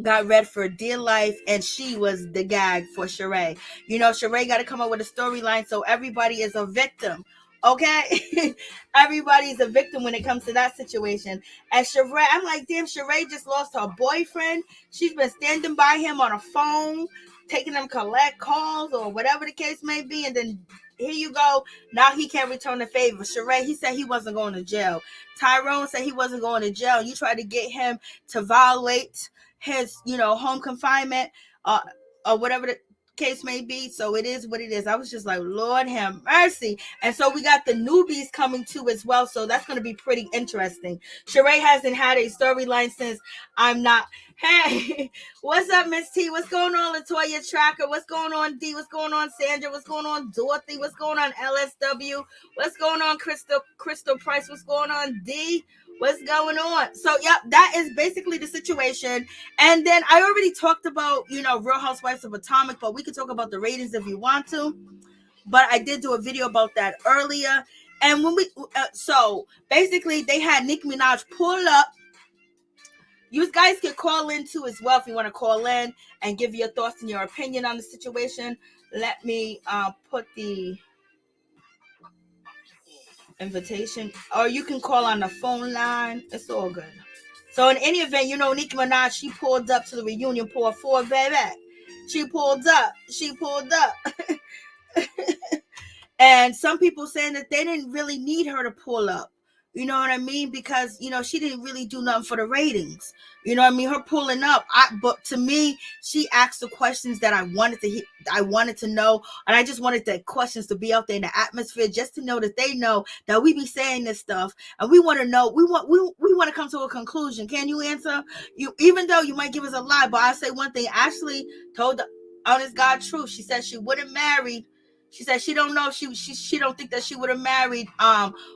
got read for dear life, and she was the gag for Shereé. Shereé got to come up with a storyline, so everybody is a victim. Okay, everybody's a victim when it comes to that situation. And Shereé, I'm like, damn, Shereé just lost her boyfriend. She's been standing by him on a phone, taking them collect calls or whatever the case may be, and then here you go. Now he can't return the favor. Shereé, he said he wasn't going to jail. Tyrone said he wasn't going to jail. You tried to get him to violate his, home confinement, or whatever the case may be. So it is what it is. I was just like, Lord have mercy. And so we got the newbies coming too as well. So that's going to be pretty interesting. Shereé hasn't had a storyline since I'm Not. Hey, what's up, Miss T? What's going on, Latoya Tracker? What's going on, D? What's going on, Sandra? What's going on, Dorothy? What's going on, LSW? What's going on, Crystal Price? What's going on, D? What's going on? So, yep, that is basically the situation. And then I already talked about, Real Housewives of Potomac, but we could talk about the ratings if you want to. But I did do a video about that earlier. And when so basically they had Nicki Minaj pull up. You guys can call in too as well if you want to call in and give your thoughts and your opinion on the situation. Let me put the invitation, or you can call on the phone line. It's all good. So in any event, you know, Nicki Minaj, she pulled up to the reunion part 4, baby. She pulled up. And some people saying that they didn't really need her to pull up. You know what I mean? Because, you know, she didn't really do nothing for the ratings. You know what I mean? Her pulling up, but to me, she asked the questions that I wanted to know, and I just wanted the questions to be out there in the atmosphere, just to know that they know that we be saying this stuff, and we want to know. We want to come to a conclusion. Can you answer? You, even though you might give us a lie, but I'll say one thing. Ashley told the honest God truth. She said she wouldn't marry. She said she don't know if she don't think that she would have married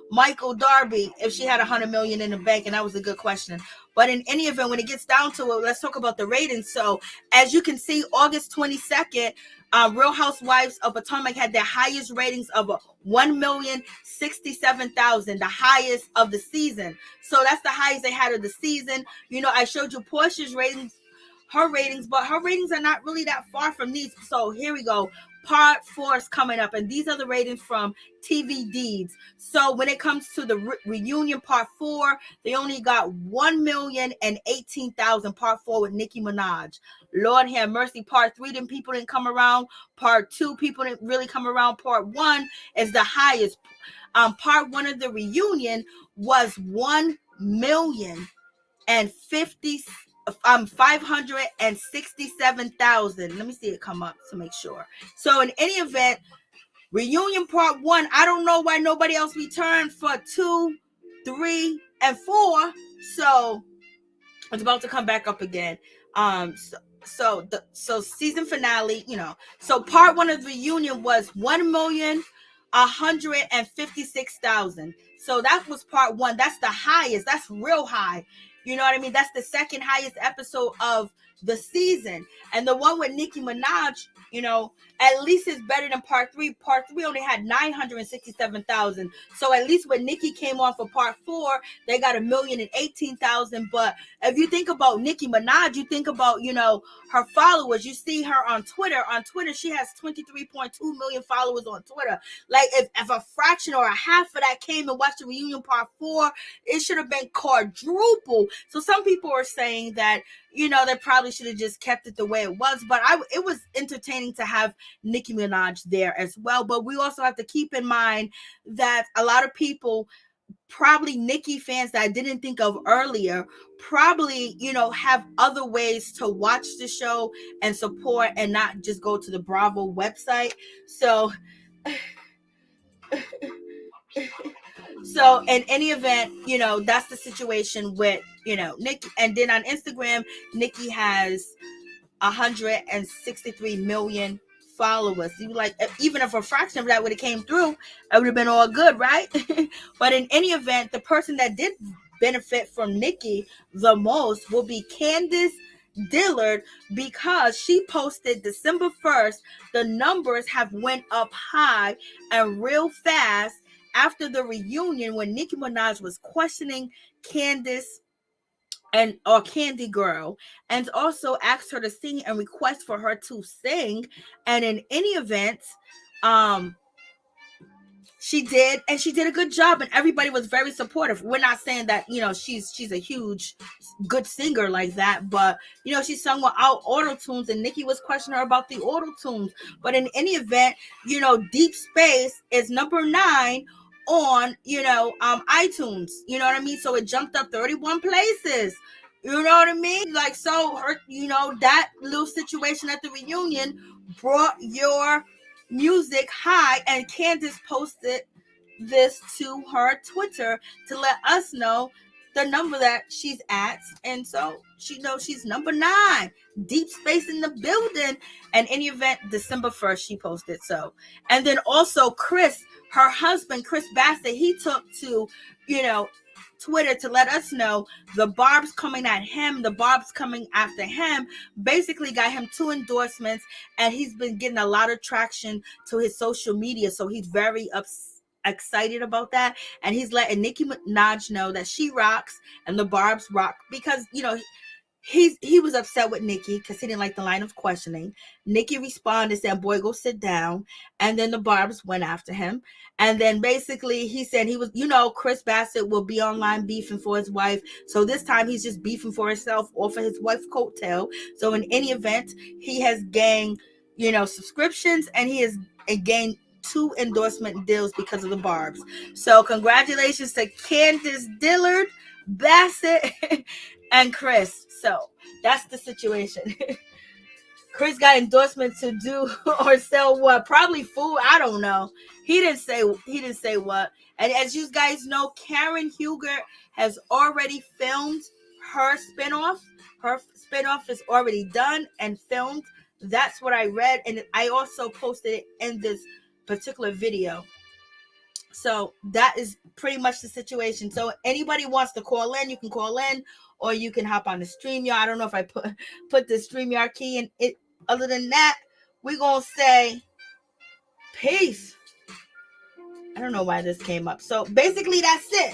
Michael Darby if she had $100 million in the bank, and that was a good question. But in any event, when it gets down to it, let's talk about the ratings. So as you can see, August 22nd, Real Housewives of Potomac had their highest ratings of 1,067,000, the highest of the season. So that's the highest they had of the season. You know, I showed you Porsha's ratings, her ratings, but her ratings are not really that far from these. So here we go. Part 4 is coming up, and these are the ratings from TV Deeds. So when it comes to the reunion part 4, they only got 1,018,000. Part 4 with Nicki Minaj. Lord have mercy. Part 3, people didn't come around. Part 2, people didn't really come around. Part 1 is the highest. Part 1 of the reunion was 567,000. Let me see it come up to make sure. So in any event, reunion part 1, I don't know why nobody else returned for 2, 3, and 4. So it's about to come back up again. So season finale, you know. So part 1 of the reunion was 1,156,000. So that was part 1. That's the highest. That's real high. You know what I mean? That's the second highest episode of the season. And the one with Nicki Minaj, you know, at least it's better than part 3. Part 3 only had 967,000. So at least when Nicki came on for part 4, they got 1,018,000. But if you think about Nicki Minaj, you think about, you know, her followers. You see her on Twitter. On Twitter, she has 23.2 million followers on Twitter. Like if a fraction or a half of that came and watched the reunion part 4, it should have been quadruple. So some people are saying that, you know, they probably should have just kept it the way it was. But it was entertaining to have Nicki Minaj there as well. But we also have to keep in mind that a lot of people, probably Nicki fans that I didn't think of earlier, probably, you know, have other ways to watch the show and support and not just go to the Bravo website. So in any event, you know, that's the situation with, you know, Nicki. And then on Instagram, Nicki has 163 million followers. You like, even if a fraction of that would have came through, it would have been all good, right? But in any event, the person that did benefit from Nicki the most will be Candiace Dillard, because she posted December 1st, the numbers have went up high and real fast after the reunion when Nicki Minaj was questioning Candiace or Candy Girl, and also asked her to sing and request for her to sing. And in any event, she did, and she did a good job, and everybody was very supportive. We're not saying that, you know, she's a huge good singer like that, but you know, she sung without auto tunes, and Nicki was questioning her about the auto tunes. But in any event, you know, Deep Space is number 9 on, you know, iTunes. You know what I mean? So it jumped up 31 places. You know what I mean? Like, so her, you know, that little situation at the reunion brought your music high, and Candiace posted this to her Twitter to let us know the number that she's at, and so she knows she's number 9. Deep Space in the building. And in any event, December 1st she posted. So, and then also Chris, her husband, Chris Bassett, he took to, you know, Twitter to let us know the Barb's coming at him, the Barb's coming after him, basically got him 2 endorsements, and he's been getting a lot of traction to his social media. So he's very excited about that, and he's letting Nicki Minaj know that she rocks and the Barb's rock, because, you know, he was upset with Nicki because he didn't like the line of questioning. Nicki responded, said, "Boy, go sit down." And then the Barbs went after him. And then basically he said he was, Chris Bassett will be online beefing for his wife. So this time he's just beefing for himself or for his wife's coattail. So in any event, he has gained, subscriptions, and he has gained 2 endorsement deals because of the Barbs. So congratulations to Candiace, Dillard, Bassett, and Chris. So that's the situation. Chris got endorsement to do or sell what? Probably food. I don't know. He didn't say what. And as you guys know, Karen Huger has already filmed her spinoff. Her spinoff is already done and filmed. That's what I read, and I also posted it in this particular video. So that is pretty much the situation. So anybody wants to call in, you can call in, or you can hop on the StreamYard. I don't know if I put the StreamYard key in it. Other than that, we're gonna say peace. I don't know why this came up. So basically that's it.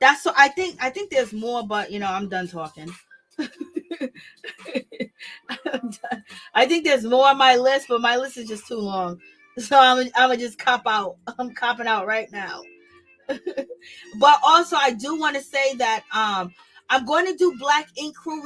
That's so I think there's more, but I'm done talking. I think there's more on my list, but my list is just too long. So I'm gonna just cop out. I'm copping out right now. But also I do want to say that I'm going to do Black Ink Crew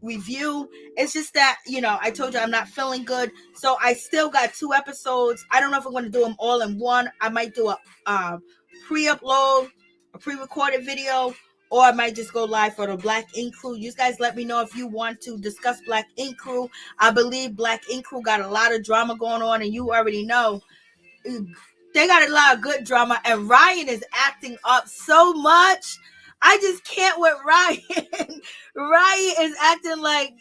review. It's just that I told you I'm not feeling good, so I still got 2 episodes. I don't know if I'm going to do them all in one. I might do a pre-upload, a pre-recorded video, or I might just go live for the Black Ink Crew. You guys let me know if you want to discuss Black Ink Crew. I believe Black Ink Crew got a lot of drama going on, and you already know they got a lot of good drama, and Ryan is acting up so much. I just can't with Ryan. Ryan is acting like,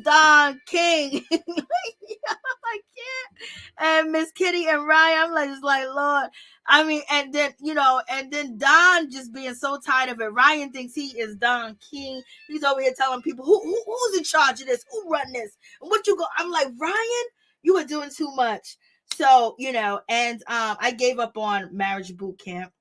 Don King. I can't. And Miss Kitty and Ryan, I'm just like, Lord. I mean, and then Don just being so tired of it. Ryan thinks he is Don King. He's over here telling people, who's in charge of this? Who run this? And what you go? I'm like, Ryan, you are doing too much. So, and I gave up on Marriage Boot Camp.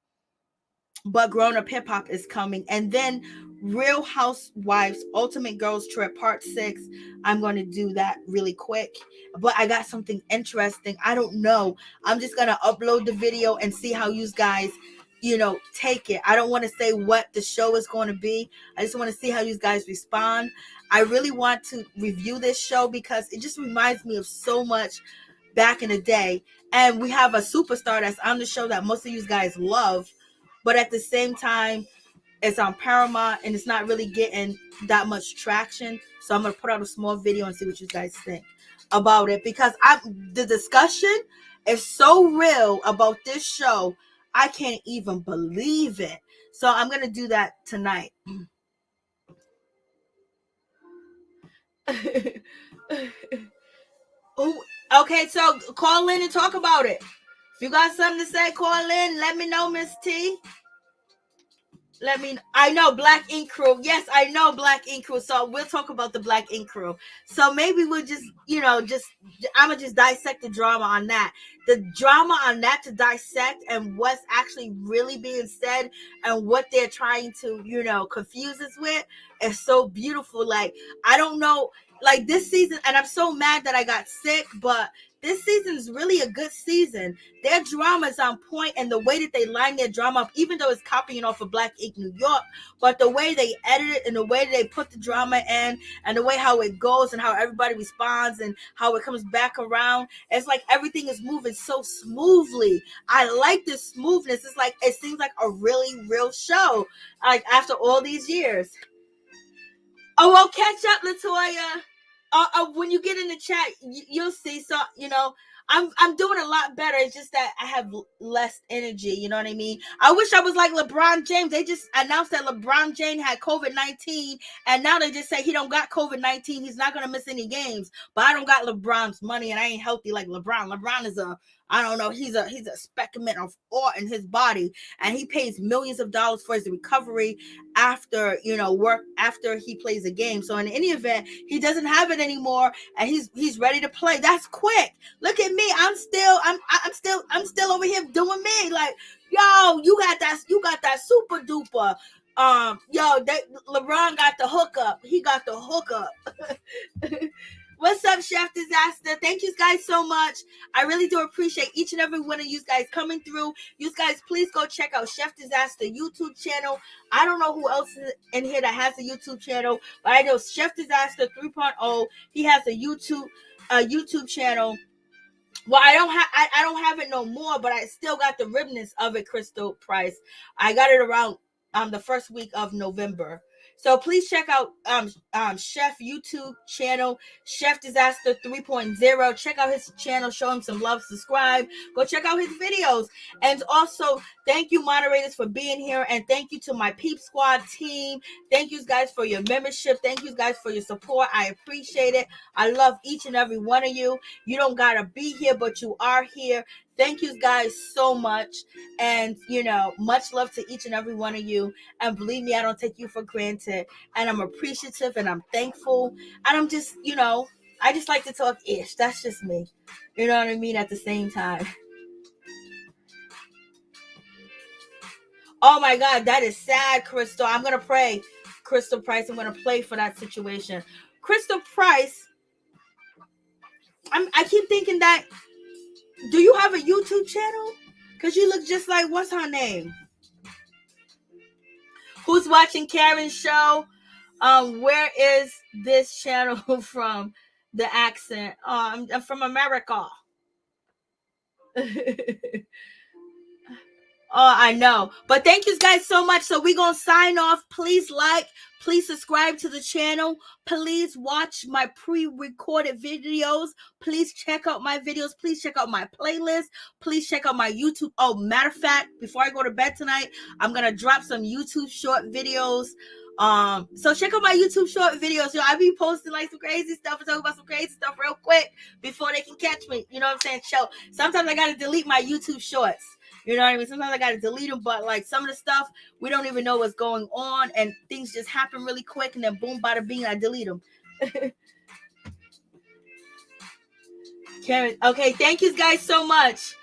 But Grown Up Hip Hop is coming. And then Real Housewives Ultimate Girls Trip Part 6. I'm going to do that really quick. But I got something interesting. I don't know. I'm just going to upload the video and see how you guys, take it. I don't want to say what the show is going to be. I just want to see how you guys respond. I really want to review this show because it just reminds me of so much back in the day. And we have a superstar that's on the show that most of you guys love. But at the same time, it's on Paramount and it's not really getting that much traction. So I'm going to put out a small video and see what you guys think about it. Because the discussion is so real about this show. I can't even believe it. So I'm going to do that tonight. Okay, so call in and talk about it. If you got something to say, call in. Let me know, Miss T. I know Black Ink Crew. Yes, I know Black Ink Crew. So we'll talk about the Black Ink Crew. So maybe we'll just, I'm going to just dissect the drama on that. The drama on that to dissect and what's actually really being said and what they're trying to, confuse us with is so beautiful. Like, I don't know, like this season, and I'm so mad that I got sick, but this season is really a good season. Their drama is on point, and the way that they line their drama up, even though it's copying off of Black Ink New York, but the way they edit it and the way they put the drama in and the way how it goes and how everybody responds and how it comes back around, it's like everything is moving so smoothly. I like this smoothness. It's like, it seems like a really real show, like after all these years. Oh, well, catch up, Latoya. When you get in the chat, you'll see. So, I'm doing a lot better. It's just that I have less energy. You know what I mean? I wish I was like LeBron James. They just announced that LeBron James had COVID-19, and now they just say he don't got COVID-19. He's not gonna miss any games. But I don't got LeBron's money, and I ain't healthy like LeBron. LeBron is I don't know. He's a specimen of art in his body, and he pays millions of dollars for his recovery after work after he plays a game. So in any event, he doesn't have it anymore, and he's ready to play. That's quick. Look at me. I'm still over here doing me. Like, yo, you got that super duper LeBron got the hookup. He got the hookup. What's up, Chef Disaster? Thank you guys so much. I really do appreciate each and every one of you guys coming through. You guys, please go check out Chef Disaster YouTube channel. I don't know who else is in here that has a YouTube channel, but I know Chef Disaster 3.0. He has a YouTube channel. Well, I don't have it no more, but I still got the remnants of it, Crystal Price. I got it around the first week of November. So please check out Chef YouTube channel, Chef Disaster 3.0. Check out his channel, show him some love, subscribe, go check out his videos. And also, thank you moderators for being here, and thank you to my Peep Squad team. Thank you guys for your membership. Thank you guys for your support. I appreciate it. I love each and every one of you. You don't gotta be here, but you are here. Thank you guys so much. And, much love to each and every one of you. And believe me, I don't take you for granted. And I'm appreciative and I'm thankful. And I'm just, I just like to talk ish. That's just me. You know what I mean? At the same time. Oh my God, that is sad, Crystal. I'm going to pray. Crystal Price, I'm going to pray for that situation. Crystal Price, I keep thinking that, do you have a YouTube channel? Because you look just like, what's her name? Who's watching Karen's show? Where is this channel from? The accent. I'm from America. Oh, I know. But thank you guys so much. So we're going to sign off. Please like, please subscribe to the channel. Please watch my pre-recorded videos. Please check out my videos. Please check out my playlist. Please check out my YouTube. Oh, matter of fact, before I go to bed tonight, I'm going to drop some YouTube short videos. So check out my YouTube short videos. I be posting like some crazy stuff and talking about some crazy stuff real quick before they can catch me. You know what I'm saying? So sometimes I got to delete my YouTube shorts. You know what I mean? Sometimes I got to delete them, but like some of the stuff, we don't even know what's going on and things just happen really quick and then boom, bada bing, I delete them. Karen, okay, thank you guys so much.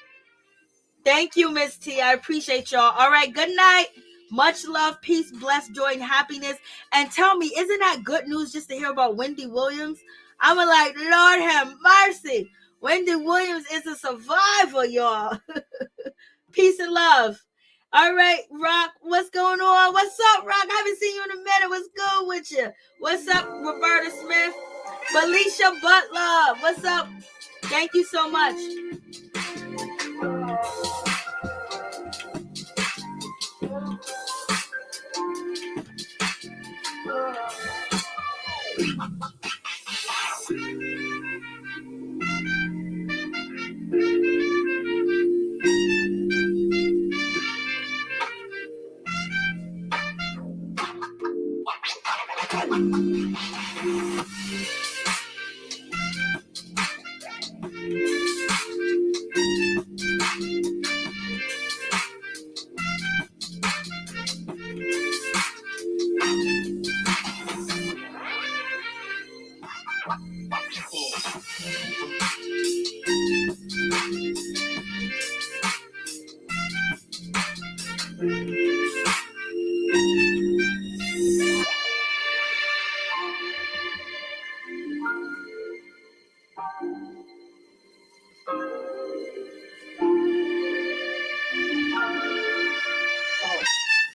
Thank you, Miss T. I appreciate y'all. All right, good night. Much love, peace, bless, joy, and happiness. And tell me, isn't that good news just to hear about Wendy Williams? I'm like, Lord have mercy. Wendy Williams is a survivor, y'all. Peace and love. All right, Rock, what's going on? What's up, Rock? I haven't seen you in a minute. What's good with you? What's up, Roberta Smith? Felicia Butler, what's up? Thank you so much.